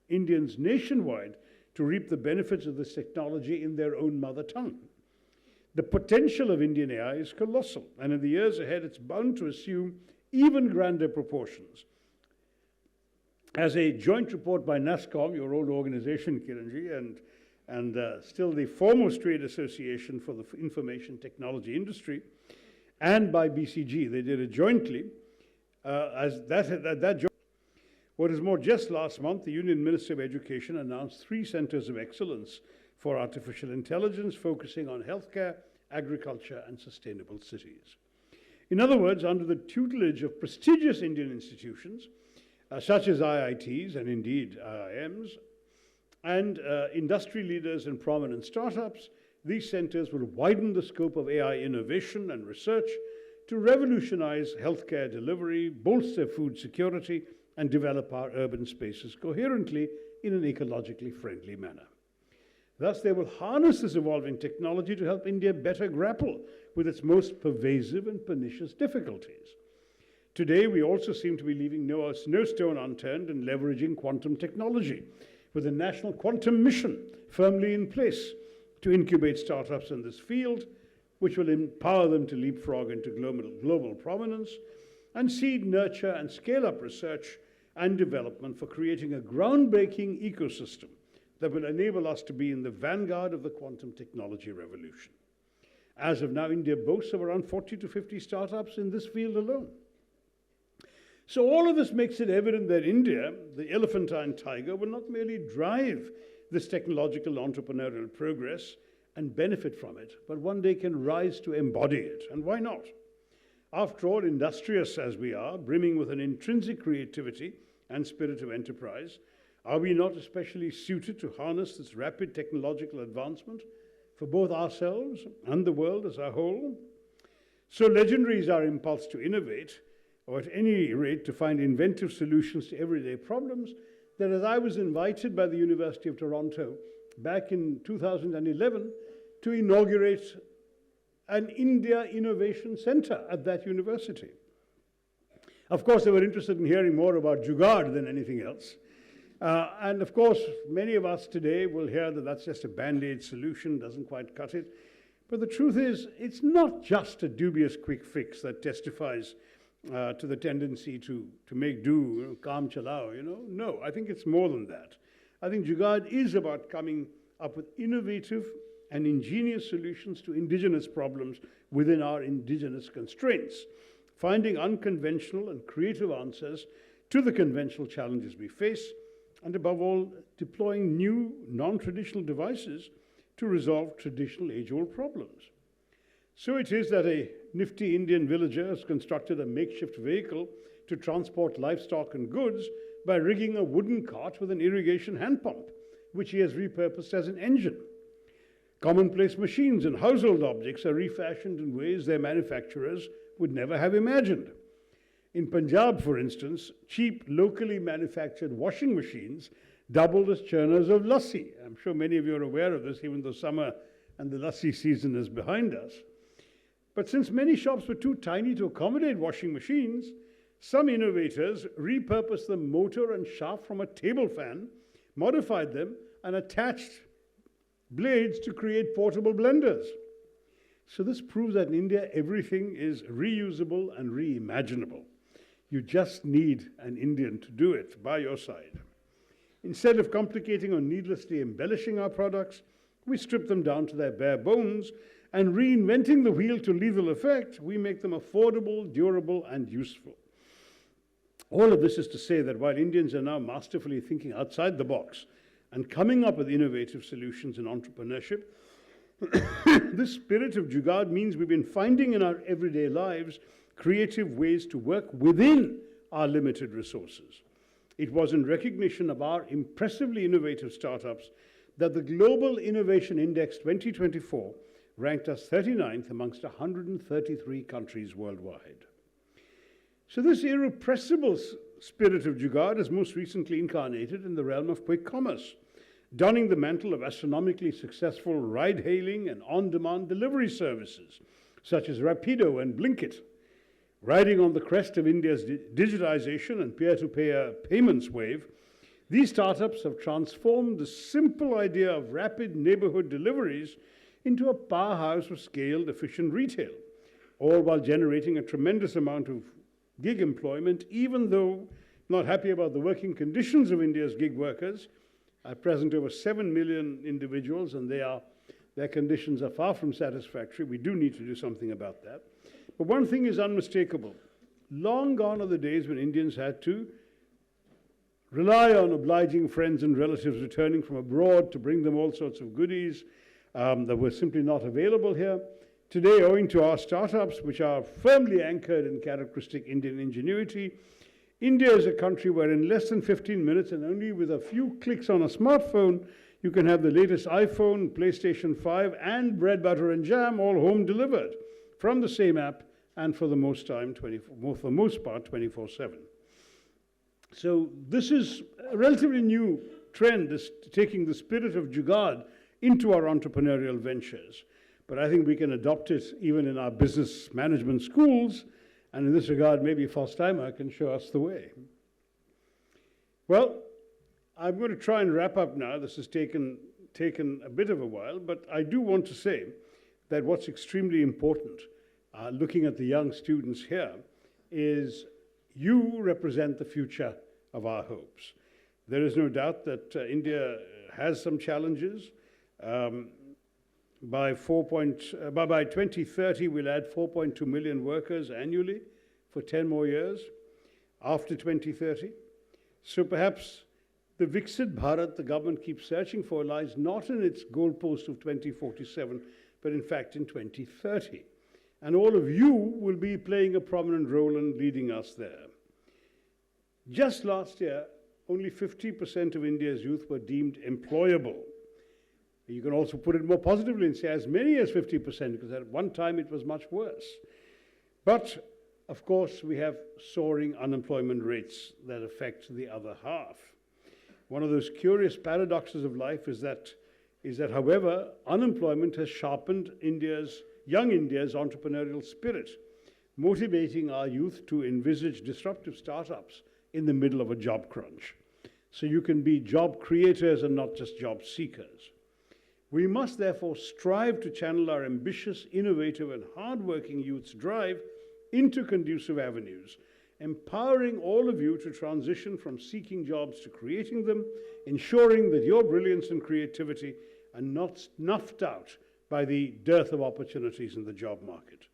Indians nationwide to reap the benefits of this technology in their own mother tongue. The potential of Indian AI is colossal, and in the years ahead, it's bound to assume even grander proportions. As a joint report by NASSCOM, your old organization, Kiranji, and still the foremost trade association for the information technology industry, and by BCG, they did it jointly. What is more, just last month, the Union Minister of Education announced 3 centers of excellence for artificial intelligence, focusing on healthcare, agriculture, and sustainable cities. In other words, under the tutelage of prestigious Indian institutions, such as IITs and indeed IIMs, and industry leaders and prominent startups, these centers will widen the scope of AI innovation and research to revolutionize healthcare delivery, bolster food security, and develop our urban spaces coherently in an ecologically friendly manner. Thus, they will harness this evolving technology to help India better grapple with its most pervasive and pernicious difficulties. Today, we also seem to be leaving no stone unturned in leveraging quantum technology, with a national quantum mission firmly in place to incubate startups in this field, which will empower them to leapfrog into global prominence, and seed, nurture, and scale up research and development for creating a groundbreaking ecosystem that will enable us to be in the vanguard of the quantum technology revolution. As of now, India boasts of around 40 to 50 startups in this field alone. So all of this makes it evident that India, the elephantine tiger, will not merely drive this technological entrepreneurial progress and benefit from it, but one day can rise to embody it. And why not? After all, industrious as we are, brimming with an intrinsic creativity and spirit of enterprise, are we not especially suited to harness this rapid technological advancement for both ourselves and the world as a whole? So legendary is our impulse to innovate, or at any rate to find inventive solutions to everyday problems, that as I was invited by the University of Toronto back in 2011 to inaugurate an India Innovation Center at that university. Of course, they were interested in hearing more about Jugaad than anything else. And of course, many of us today will hear that that's just a band-aid solution, doesn't quite cut it. But the truth is, it's not just a dubious quick fix that testifies to the tendency to make do, kaam chalao, No, I think it's more than that. I think Jugaad is about coming up with innovative and ingenious solutions to indigenous problems within our indigenous constraints, finding unconventional and creative answers to the conventional challenges we face, and above all, deploying new, non-traditional devices to resolve traditional age-old problems. So it is that a nifty Indian villager has constructed a makeshift vehicle to transport livestock and goods by rigging a wooden cart with an irrigation hand pump, which he has repurposed as an engine. Commonplace machines and household objects are refashioned in ways their manufacturers would never have imagined. In Punjab, for instance, cheap, locally manufactured washing machines doubled as churners of lassi. I'm sure many of you are aware of this, even though summer and the lassi season is behind us. But since many shops were too tiny to accommodate washing machines, some innovators repurposed the motor and shaft from a table fan, modified them, and attached blades to create portable blenders. So this proves that in India, everything is reusable and reimaginable. You just need an Indian to do it by your side. Instead of complicating or needlessly embellishing our products, we strip them down to their bare bones, and reinventing the wheel to lethal effect, we make them affordable, durable, and useful. All of this is to say that while Indians are now masterfully thinking outside the box and coming up with innovative solutions in entrepreneurship, this spirit of Jugaad means we've been finding in our everyday lives creative ways to work within our limited resources. It was in recognition of our impressively innovative startups that the Global Innovation Index 2024 ranked us 39th amongst 133 countries worldwide. So this irrepressible spirit of Jugaad is most recently incarnated in the realm of quick commerce, donning the mantle of astronomically successful ride-hailing and on-demand delivery services, such as Rapido and Blinkit. Riding on the crest of India's digitization and peer-to-peer payments wave, these startups have transformed the simple idea of rapid neighborhood deliveries into a powerhouse of scaled, efficient retail, all while generating a tremendous amount of gig employment, even though not happy about the working conditions of India's gig workers. At present, over 7 million individuals, and their conditions are far from satisfactory. We do need to do something about that. But one thing is unmistakable. Long gone are the days when Indians had to rely on obliging friends and relatives returning from abroad to bring them all sorts of goodies that were simply not available here. Today, owing to our startups, which are firmly anchored in characteristic Indian ingenuity, India is a country where in less than 15 minutes and only with a few clicks on a smartphone, you can have the latest iPhone, PlayStation 5, and bread, butter, and jam all home delivered from the same app, and for the most part, 24/7. So this is a relatively new trend, this taking the spirit of Jugaad into our entrepreneurial ventures. But I think we can adopt it even in our business management schools, and in this regard, maybe FOSTIIMA can show us the way. Well, I'm going to try and wrap up now. This has taken a bit of a while, but I do want to say that what's extremely important, looking at the young students here, is you represent the future of our hopes. There is no doubt that India has some challenges. By 2030, we'll add 4.2 million workers annually for 10 more years after 2030. So perhaps the Viksit Bharat the government keeps searching for lies not in its goalpost of 2047, but in fact in 2030. And all of you will be playing a prominent role in leading us there. Just last year, only 50% of India's youth were deemed employable. You can also put it more positively and say as many as 50%, because at one time it was much worse. But, of course, we have soaring unemployment rates that affect the other half. One of those curious paradoxes of life is that, however, unemployment has sharpened young India's entrepreneurial spirit, motivating our youth to envisage disruptive startups in the middle of a job crunch. So you can be job creators and not just job seekers. We must therefore strive to channel our ambitious, innovative, and hardworking youth's drive into conducive avenues, empowering all of you to transition from seeking jobs to creating them, ensuring that your brilliance and creativity are not snuffed out by the dearth of opportunities in the job market.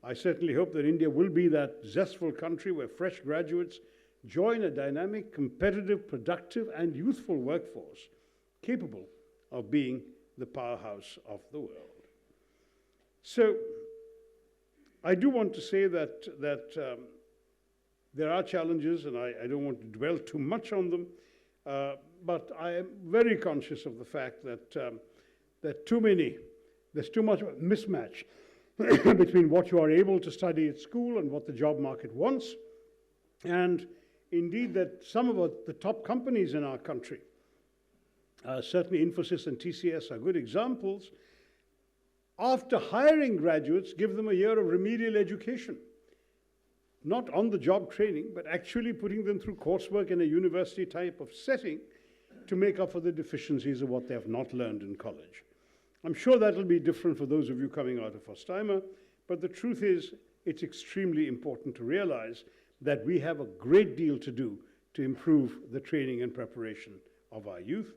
I certainly hope that India will be that zestful country where fresh graduates join a dynamic, competitive, productive, and youthful workforce capable of being the powerhouse of the world. So, I do want to say that there are challenges, and I don't want to dwell too much on them, but I am very conscious of the fact that there's too much mismatch between what you are able to study at school and what the job market wants, and indeed that some of the top companies in our country, certainly Infosys and TCS are good examples, after hiring graduates, give them a year of remedial education. Not on-the-job training, but actually putting them through coursework in a university type of setting to make up for the deficiencies of what they have not learned in college. I'm sure that will be different for those of you coming out of FOSTIIMA, but the truth is it's extremely important to realize that we have a great deal to do to improve the training and preparation of our youth.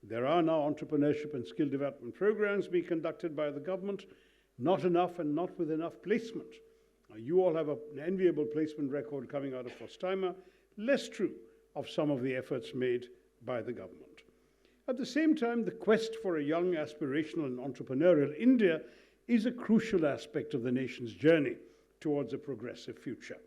There are now entrepreneurship and skill development programs being conducted by the government, not enough and not with enough placement. You all have an enviable placement record coming out of FOSTIIMA, less true of some of the efforts made by the government. At the same time, the quest for a young, aspirational and entrepreneurial India is a crucial aspect of the nation's journey towards a progressive future.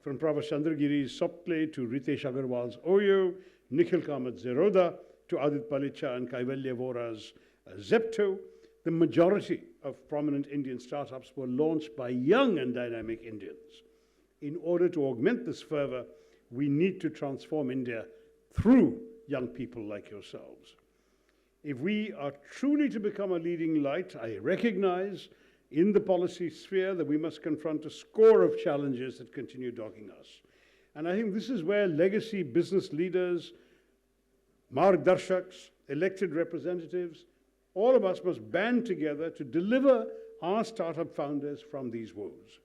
From Prabha Chandragiri's Sople to Ritesh Agarwal's Oyo, Nikhil Kamath's Zerodha, to Adit Palicha and Kaivalya Vora's Zepto, the majority of prominent Indian startups were launched by young and dynamic Indians. In order to augment this fervor, we need to transform India through young people like yourselves. If we are truly to become a leading light, I recognize in the policy sphere that we must confront a score of challenges that continue dogging us. And I think this is where legacy business leaders, MARGDARSHAKs, elected representatives, all of us must band together to deliver our startup founders from these woes.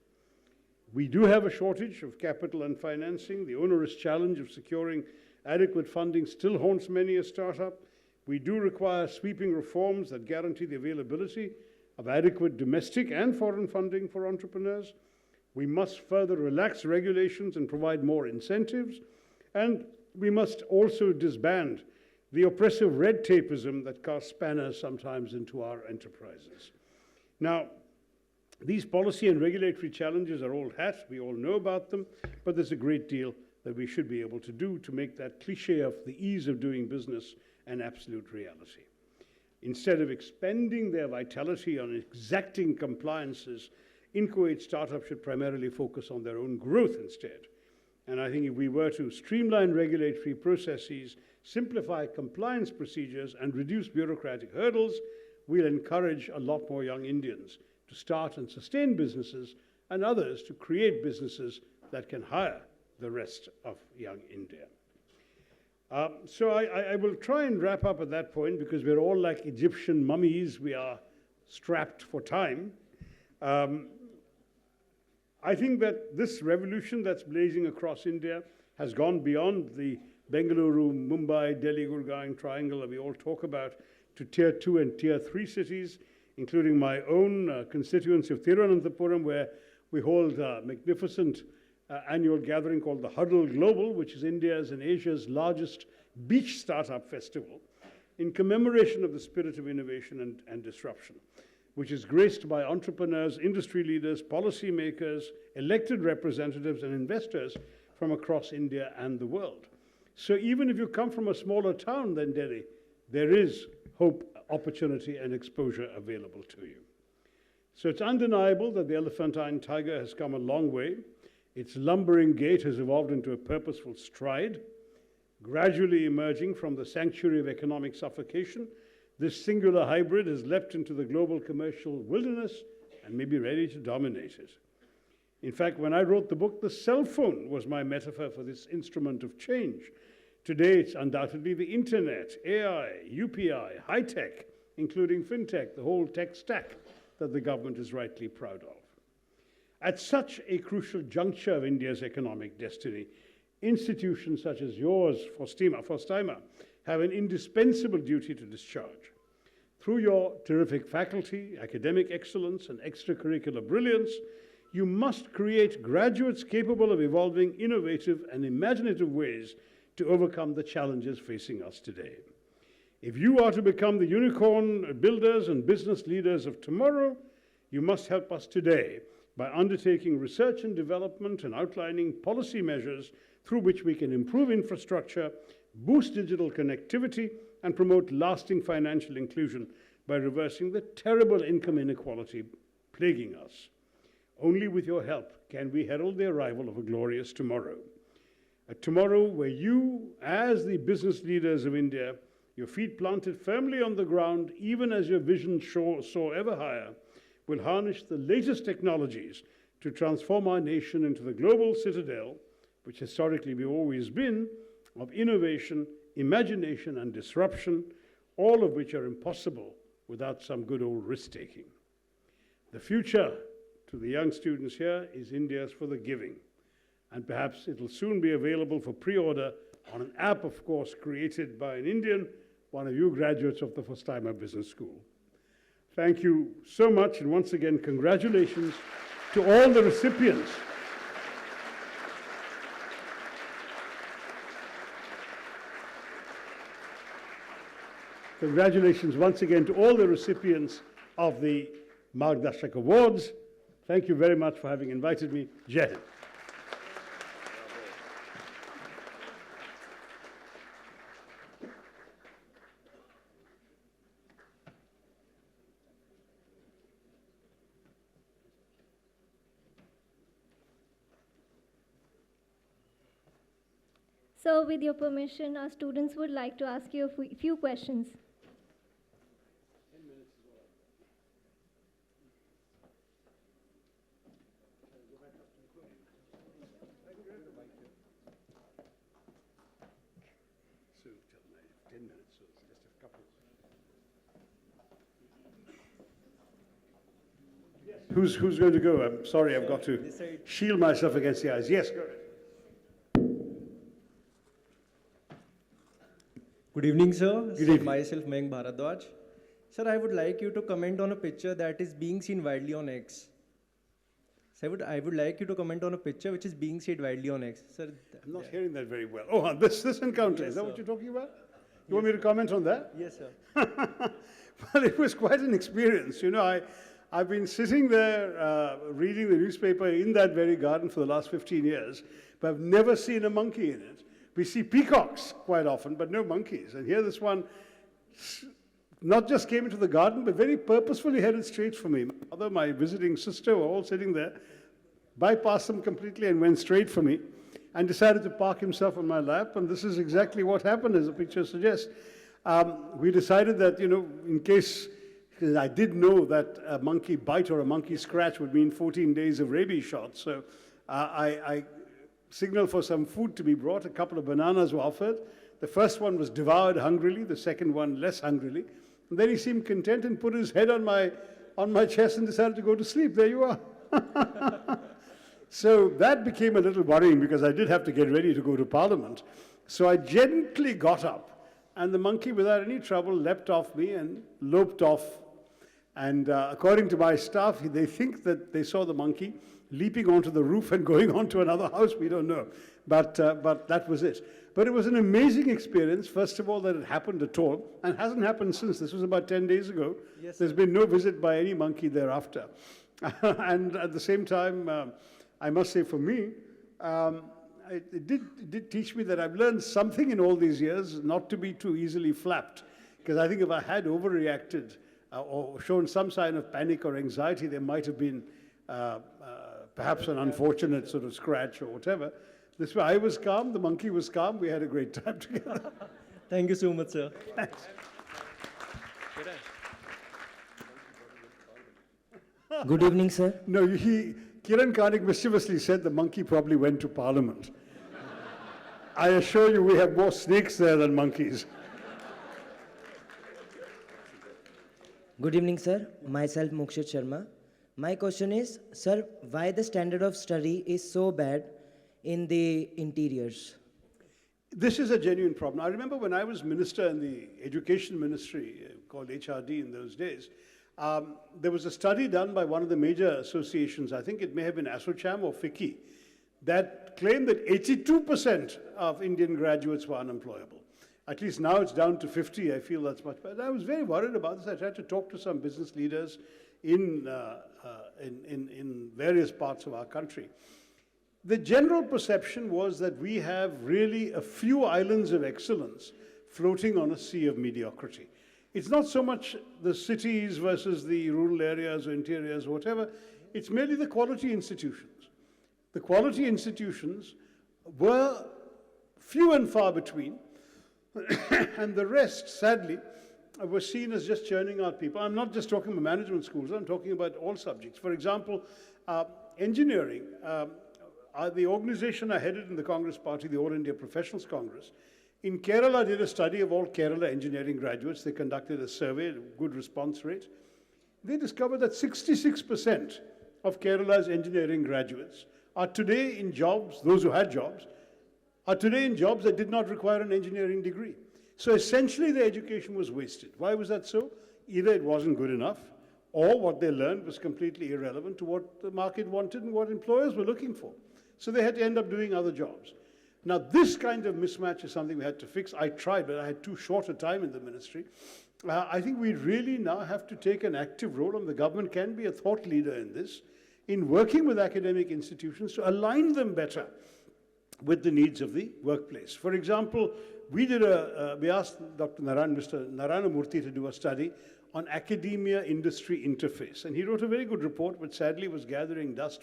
We do have a shortage of capital and financing. The onerous challenge of securing adequate funding still haunts many a startup. We do require sweeping reforms that guarantee the availability of adequate domestic and foreign funding for entrepreneurs. We must further relax regulations and provide more incentives. And we must also disband the oppressive red tapeism that casts spanners sometimes into our enterprises. Now, these policy and regulatory challenges are old hat. We all know about them, but there's a great deal that we should be able to do to make that cliche of the ease of doing business an absolute reality. Instead of expending their vitality on exacting compliances, inchoate startups should primarily focus on their own growth instead. And I think if we were to streamline regulatory processes, simplify compliance procedures, and reduce bureaucratic hurdles, we'll encourage a lot more young Indians to start and sustain businesses, and others to create businesses that can hire the rest of young India. So I will try and wrap up at that point, because we're all like Egyptian mummies. We are strapped for time. I think that this revolution that's blazing across India has gone beyond the Bengaluru, Mumbai, Delhi, Gurgaon triangle that we all talk about to Tier 2 and Tier 3 cities, including my own constituency of Thiruvananthapuram, where we hold a magnificent annual gathering called the Huddle Global, which is India's and Asia's largest beach startup festival, in commemoration of the spirit of innovation and disruption. which is graced by entrepreneurs, industry leaders, policymakers, elected representatives, and investors from across India and the world. So even if you come from a smaller town than Delhi, there is hope, opportunity, and exposure available to you. So it's undeniable that the elephantine tiger has come a long way. Its lumbering gait has evolved into a purposeful stride. Gradually emerging from the sanctuary of economic suffocation, this singular hybrid has leapt into the global commercial wilderness and may be ready to dominate it. In fact, when I wrote the book, the cell phone was my metaphor for this instrument of change. Today, it's undoubtedly the internet, AI, UPI, high-tech, including fintech, the whole tech stack that the government is rightly proud of. At such a crucial juncture of India's economic destiny, institutions such as yours, FOSTIIMA, have an indispensable duty to discharge. Through your terrific faculty, academic excellence, and extracurricular brilliance, you must create graduates capable of evolving innovative and imaginative ways to overcome the challenges facing us today. If you are to become the unicorn builders and business leaders of tomorrow, you must help us today by undertaking research and development and outlining policy measures through which we can improve infrastructure, boost digital connectivity, and promote lasting financial inclusion by reversing the terrible income inequality plaguing us. Only with your help can we herald the arrival of a glorious tomorrow. A tomorrow where you, as the business leaders of India, your feet planted firmly on the ground, even as your vision soar ever higher, will harness the latest technologies to transform our nation into the global citadel, which historically we've always been, of innovation, imagination, and disruption, all of which are impossible without some good old risk-taking. The future, to the young students here, is India's for the giving. And perhaps it'll soon be available for pre-order on an app, of course, created by an Indian, one of you graduates of the FOSTIIMA Business School. Thank you so much, and once again, congratulations to all the recipients. Congratulations once again to all the recipients of the MARGDARSHAK Awards. Thank you very much for having invited me. Jai Hind. So with your permission, our students would like to ask you a few questions. Who's going to go? I'm sorry, I've got to shield myself against the eyes. Yes, go ahead. Good evening, sir. Good evening. Myself, Mayank Bharadwaj. Sir, I would like you to comment on a picture that is being seen widely on X. So I would like you to comment on a picture which is being seen widely on X. Sir, I'm not hearing that very well. Oh, this encounter, yes, is that sir. what you're talking about? You want me to comment on that? Yes, sir. Well, it was quite an experience. You know, I've been sitting there reading the newspaper in that very garden for the last 15 years, but I've never seen a monkey in it. We see peacocks quite often, but no monkeys. And here this one not just came into the garden, but very purposefully headed straight for me. My mother, my visiting sister were all sitting there, bypassed them completely and went straight for me, and decided to park himself on my lap. And this is exactly what happened, as the picture suggests. We decided that, you know, in case, because I did know that a monkey bite or a monkey scratch would mean 14 days of rabies shots. So I signaled for some food to be brought. A couple of bananas were offered. The first one was devoured hungrily, the second one less hungrily. And then he seemed content and put his head on my chest and decided to go to sleep. There you are. So that became a little worrying because I did have to get ready to go to Parliament. So I gently got up, and the monkey, without any trouble, leapt off me and loped off. And according to my staff, they think that they saw the monkey leaping onto the roof and going onto another house. We don't know. But that was it. But it was an amazing experience, first of all, that it happened at all, and hasn't happened since. This was about 10 days ago. Yes, There's been no visit by any monkey thereafter. And at the same time, I must say for me, it did teach me that I've learned something in all these years, not to be too easily flapped. Because I think if I had overreacted or shown some sign of panic or anxiety, there might have been perhaps an unfortunate sort of scratch or whatever. This way I was calm, the monkey was calm, we had a great time together. Thank you so much, sir. Thanks. Good evening, sir. No, Kiran Karnik mischievously said the monkey probably went to Parliament. I assure you we have more snakes there than monkeys. Good evening, sir. Myself, Mukshit Sharma. My question is, sir, why the standard of study is so bad in the interiors? This is a genuine problem. I remember when I was minister in the education ministry, called HRD in those days, there was a study done by one of the major associations, I think it may have been ASSOCHAM or FICCI, that claimed that 82% of Indian graduates were unemployable. At least now it's down to 50. I feel that's much better. I was very worried about this. I tried to talk to some business leaders in various parts of our country. The general perception was that we have really a few islands of excellence floating on a sea of mediocrity. It's not so much the cities versus the rural areas or interiors or whatever. It's merely the quality institutions. The quality institutions were few and far between, and the rest, sadly, were seen as just churning out people. I'm not just talking about management schools, I'm talking about all subjects. For example, engineering. The organization I headed in the Congress Party, the All India Professionals Congress, in Kerala did a study of all Kerala engineering graduates. They conducted a survey, a good response rate. They discovered that 66% of Kerala's engineering graduates are today in jobs, those who had jobs, are today in jobs that did not require an engineering degree. So essentially their education was wasted. Why was that so? Either it wasn't good enough, or what they learned was completely irrelevant to what the market wanted and what employers were looking for. So they had to end up doing other jobs. Now, this kind of mismatch is something we had to fix. I tried, but I had too short a time in the ministry. I think we really now have to take an active role, and the government can be a thought leader in this, in working with academic institutions to align them better with the needs of the workplace. For example, we asked Mr. Narayana Murthy to do a study on academia-industry interface. And he wrote a very good report, which sadly was gathering dust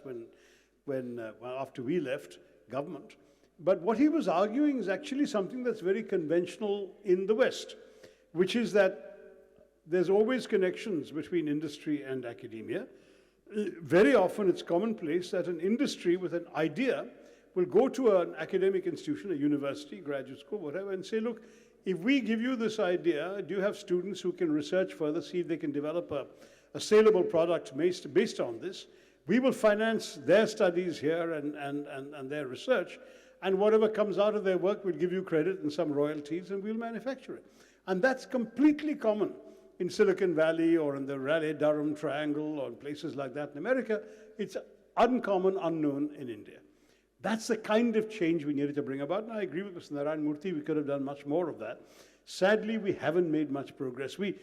after we left government. But what he was arguing is actually something that's very conventional in the West, which is that there's always connections between industry and academia. Very often it's commonplace that an industry with an idea will go to an academic institution, a university, graduate school, whatever, and say, look, if we give you this idea, do you have students who can research further, see if they can develop a saleable product based on this? We will finance their studies here and their research, and whatever comes out of their work, we'll give you credit and some royalties, and we'll manufacture it. And that's completely common in Silicon Valley or in the Raleigh-Durham Triangle or in places like that in America. It's uncommon, unknown in India. That's the kind of change we needed to bring about, and I agree with Mr. Narayana Murthy, we could have done much more of that. Sadly, we haven't made much progress. We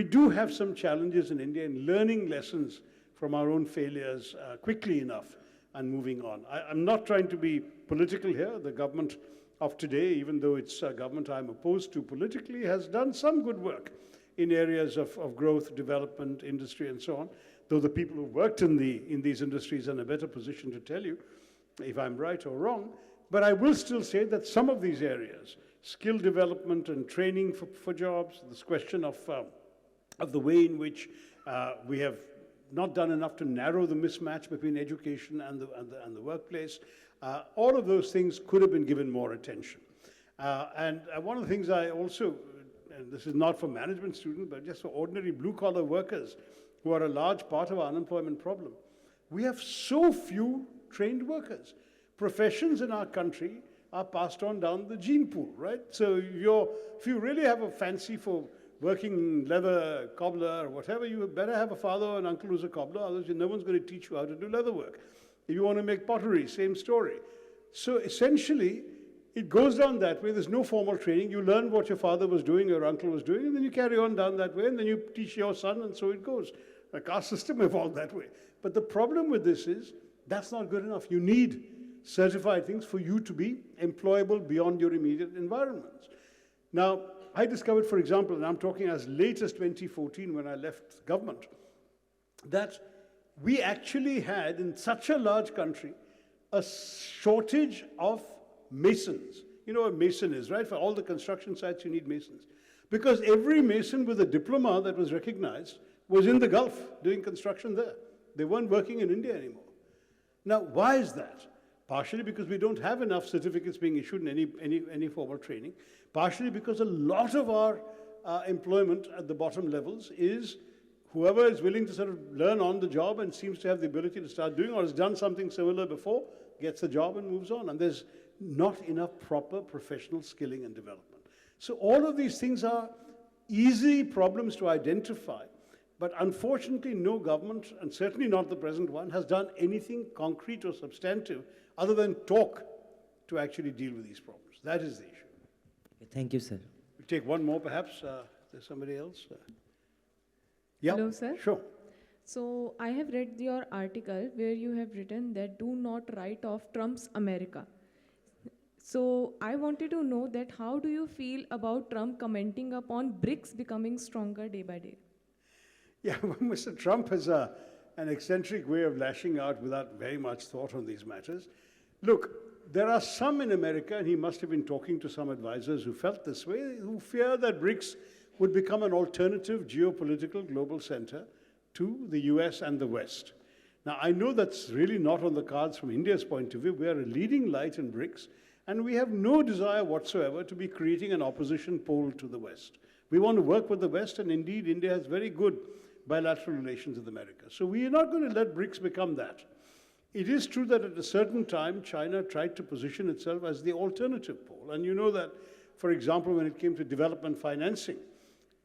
do have some challenges in India in learning lessons from our own failures quickly enough and moving on. I'm not trying to be political here. The government of today, even though it's a government I'm opposed to politically, has done some good work in areas of growth, development, industry, and so on, though the people who worked in these industries are in a better position to tell you if I'm right or wrong. But I will still say that some of these areas, skill development and training for jobs, this question of the way in which we have not done enough to narrow the mismatch between education and the workplace, all of those things could have been given more attention. And one of the things I also, and this is not for management students, but just for ordinary blue-collar workers who are a large part of our unemployment problem, we have so few trained workers. Professions in our country are passed on down the gene pool, right? So if you really have a fancy for working leather cobbler or whatever, you better have a father or an uncle who's a cobbler, otherwise no one's going to teach you how to do leather work. If you want to make pottery, same story. So essentially, it goes down that way. There's no formal training. You learn what your father was doing, your uncle was doing, and then you carry on down that way, and then you teach your son, and so it goes. The caste system evolved that way. But the problem with this is, that's not good enough. You need certified things for you to be employable beyond your immediate environments. Now, I discovered, for example, and I'm talking as late as 2014 when I left government, that we actually had, in such a large country, a shortage of masons. You know what a mason is, right? For all the construction sites, you need masons. Because every mason with a diploma that was recognized was in the Gulf doing construction there. They weren't working in India anymore. Now, why is that? Partially because we don't have enough certificates being issued in any formal training. Partially because a lot of our employment at the bottom levels is whoever is willing to sort of learn on the job and seems to have the ability to start doing or has done something similar before, gets the job and moves on. And there's not enough proper professional skilling and development. So all of these things are easy problems to identify. But unfortunately, no government, and certainly not the present one, has done anything concrete or substantive other than talk to actually deal with these problems. That is the issue. Thank you, sir. We'll take one more, perhaps. There's somebody else. Yeah. Hello, sir. Sure. So I have read your article where you have written that do not write off Trump's America. So I wanted to know that how do you feel about Trump commenting upon BRICS becoming stronger day by day? Yeah, well, Mr. Trump has an eccentric way of lashing out without very much thought on these matters. Look, there are some in America, and he must have been talking to some advisors who felt this way, who fear that BRICS would become an alternative geopolitical global center to the US and the West. Now, I know that's really not on the cards from India's point of view. We are a leading light in BRICS, and we have no desire whatsoever to be creating an opposition pole to the West. We want to work with the West, and indeed, India has very good bilateral relations with America. So we are not going to let BRICS become that. It is true that at a certain time, China tried to position itself as the alternative pole. And you know that, for example, when it came to development financing,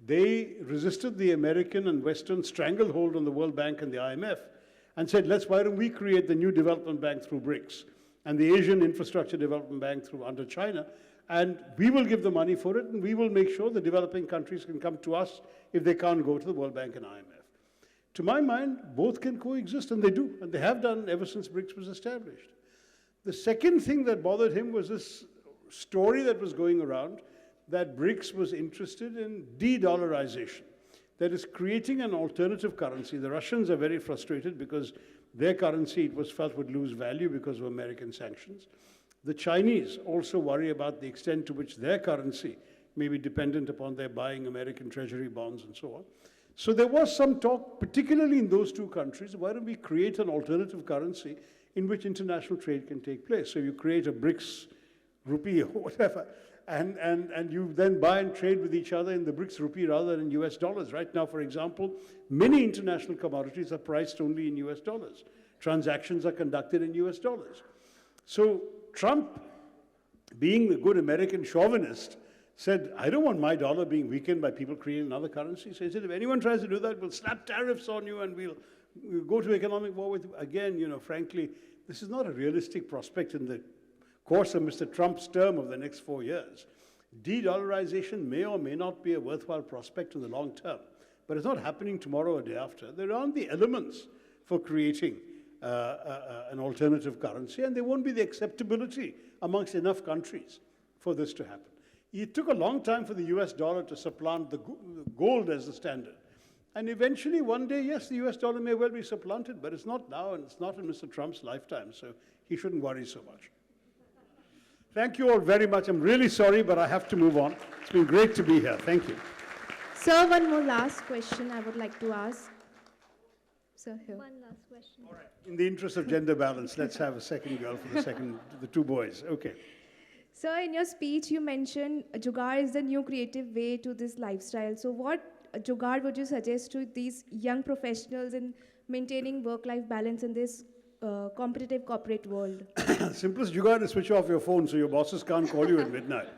they resisted the American and Western stranglehold on the World Bank and the IMF and said, why don't we create the new development bank through BRICS and the Asian Infrastructure Development Bank under China, and we will give the money for it, and we will make sure the developing countries can come to us if they can't go to the World Bank and IMF. To my mind, both can coexist, and they do, and they have done ever since BRICS was established. The second thing that bothered him was this story that was going around that BRICS was interested in de-dollarization, that is creating an alternative currency. The Russians are very frustrated because their currency, it was felt, would lose value because of American sanctions. The Chinese also worry about the extent to which their currency may be dependent upon their buying American treasury bonds and so on. So there was some talk, particularly in those two countries, why don't we create an alternative currency in which international trade can take place? So you create a BRICS rupee or whatever, and you then buy and trade with each other in the BRICS rupee rather than in US dollars. Right now, for example, many international commodities are priced only in US dollars. Transactions are conducted in US dollars. So Trump, being the good American chauvinist, said, I don't want my dollar being weakened by people creating another currency. So he said, if anyone tries to do that, we'll slap tariffs on you and we'll go to economic war with you. Again, you know, frankly, this is not a realistic prospect in the course of Mr. Trump's term of the next 4 years. De-dollarization may or may not be a worthwhile prospect in the long term, but it's not happening tomorrow or day after. There aren't the elements for creating an alternative currency, and there won't be the acceptability amongst enough countries for this to happen. It took a long time for the US dollar to supplant the gold as the standard. And eventually, one day, yes, the US dollar may well be supplanted, but it's not now, and it's not in Mr. Trump's lifetime, so he shouldn't worry so much. Thank you all very much. I'm really sorry, but I have to move on. It's been great to be here. Thank you. Sir, one more last question I would like to ask. Sir, here. One last question. All right. In the interest of gender balance, let's have a second girl for the two boys. Okay. Sir, in your speech, you mentioned Jugaad is the new creative way to this lifestyle. So what Jugaad would you suggest to these young professionals in maintaining work-life balance in this competitive corporate world? Simplest Jugaad is switch off your phone so your bosses can't call you at midnight.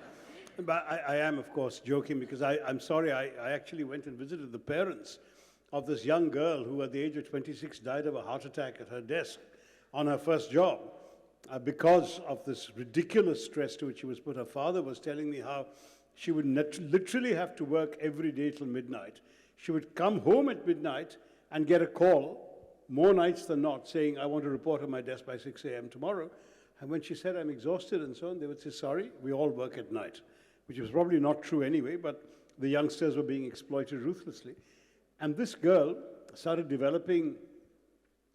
But I am, of course, joking because I'm sorry, I actually went and visited the parents of this young girl who at the age of 26 died of a heart attack at her desk on her first job because of this ridiculous stress to which she was put. Her father was telling me how she would literally have to work every day till midnight. She would come home at midnight and get a call, more nights than not, saying, I want to report on my desk by 6 a.m. tomorrow. And when she said, I'm exhausted and so on, they would say, sorry, we all work at night, which was probably not true anyway, but the youngsters were being exploited ruthlessly. And this girl started developing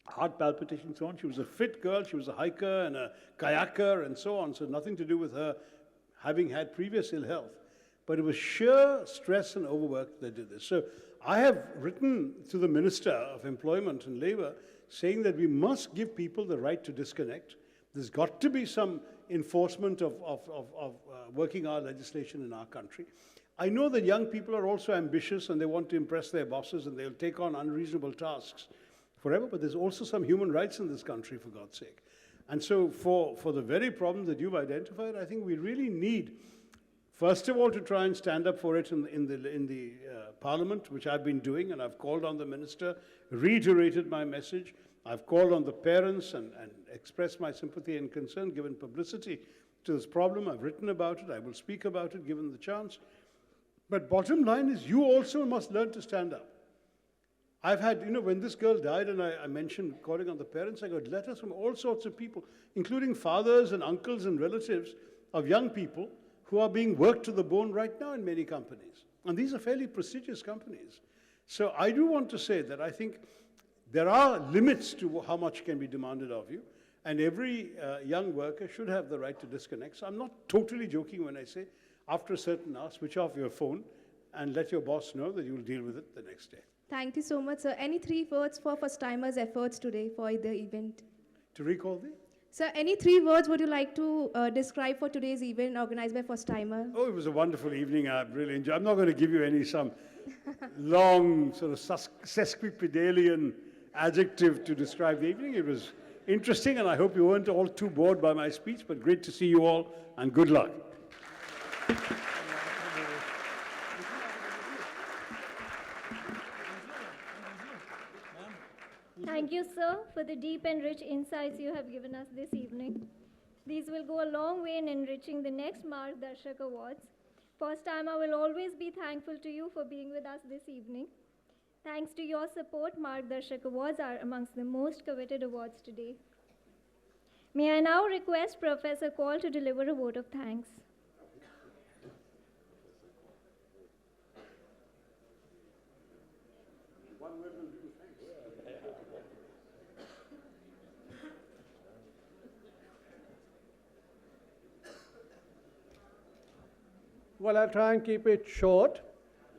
heart palpitations and so on. She was a fit girl. She was a hiker and a kayaker and so on, so nothing to do with her having had previous ill health. But it was sheer stress and overwork that did this. So I have written to the Minister of Employment and Labour saying that we must give people the right to disconnect. There's got to be some enforcement of working hour legislation in our country. I know that young people are also ambitious and they want to impress their bosses and they'll take on unreasonable tasks forever, but there's also some human rights in this country, for God's sake. And so for the very problem that you've identified, I think we really need, first of all, to try and stand up for it in the Parliament, which I've been doing, and I've called on the Minister, reiterated my message. I've called on the parents and expressed my sympathy and concern, given publicity to this problem. I've written about it. I will speak about it, given the chance. But bottom line is, you also must learn to stand up. I've had, when this girl died and I mentioned calling on the parents, I got letters from all sorts of people, including fathers and uncles and relatives of young people who are being worked to the bone right now in many companies. And these are fairly prestigious companies. So I do want to say that I think there are limits to how much can be demanded of you, and every young worker should have the right to disconnect. So I'm not totally joking when I say, after a certain hour, switch off your phone and let your boss know that you'll deal with it the next day. Thank you so much, sir. Any 3 words for first-timers' efforts today for the event? To recall the? Sir, any 3 words would you like to describe for today's event organized by First Timer? Oh, it was a wonderful evening. I really enjoyed. I'm not going to give you some long sort of sesquipedalian adjective to describe the evening. It was interesting, and I hope you weren't all too bored by my speech, but great to see you all, and good luck. Thank you, sir, for the deep and rich insights you have given us this evening. These will go a long way in enriching the next MARGDARSHAK Awards. First time, I will always be thankful to you for being with us this evening. Thanks to your support, MARGDARSHAK Awards are amongst the most coveted awards today. May I now request Professor Kaul to deliver a vote of thanks. Well, I'll try and keep it short.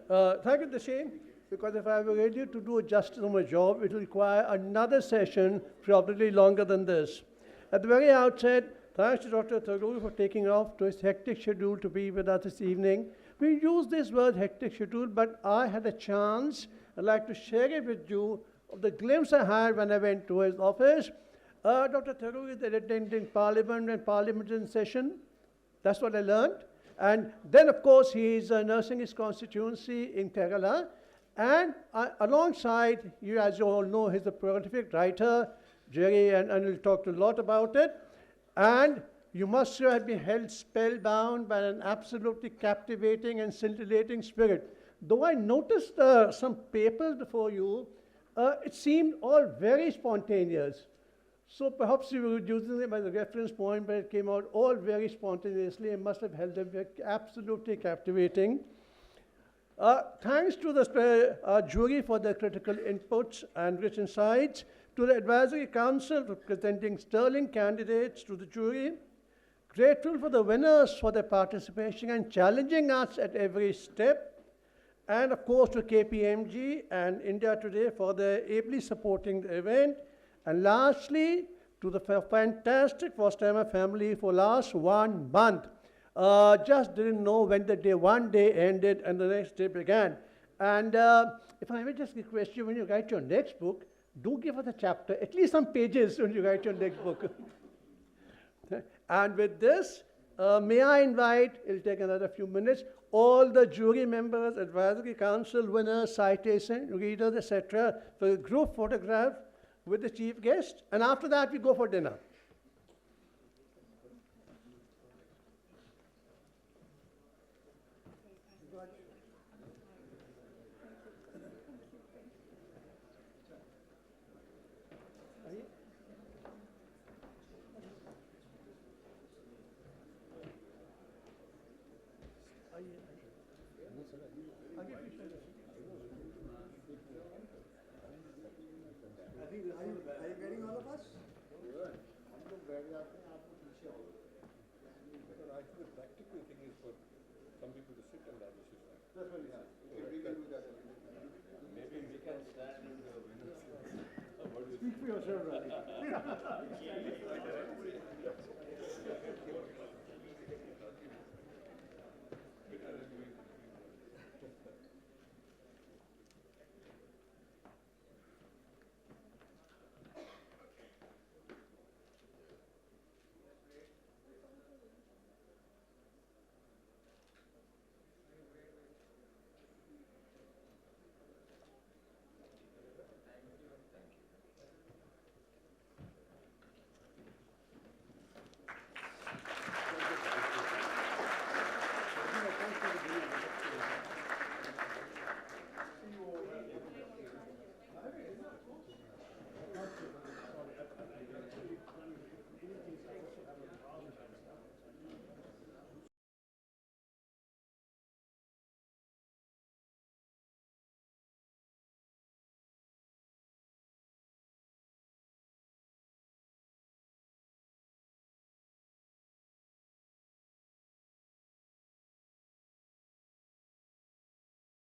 Thank you, Dashi, because if I were ready to do justice on my job, it will require another session, probably longer than this. At the very outset, thanks to Dr. Tharoor for taking off to his hectic schedule to be with us this evening. We use this word hectic schedule, but I had a chance, I'd like to share it with you, of the glimpse I had when I went to his office. Dr. Tharoor is attending Parliament and Parliament in session. That's what I learned. And then, of course, he is nursing his constituency in Kerala. And alongside, as you all know, he's a prolific writer. Jerry and Anil talked a lot about it. And you must have been held spellbound by an absolutely captivating and scintillating spirit. Though I noticed some papers before you, it seemed all very spontaneous. So perhaps you were using them as a reference point, but it came out all very spontaneously and must have held them absolutely captivating. Thanks to the jury for their critical inputs and rich insights, to the Advisory Council for presenting sterling candidates to the jury, grateful for the winners for their participation and challenging us at every step, and of course to KPMG and India Today for their ably supporting the event. And lastly, to the fantastic first-timer family for last 1 month. Just didn't know when the day, one day ended and the next day began. And if I may just request you, when you write your next book, do give us a chapter, at least some pages when you write your next book. And with this, May I invite, it'll take another few minutes, all the jury members, advisory council winners, citation readers, etc., for a group photograph with the chief guest, and after that we go for dinner. Are you getting all of us? I think the practical thing is for some people to sit and others to stand. That's what we have. We can do that. Maybe we can stand and Speak for yourself, Ravi.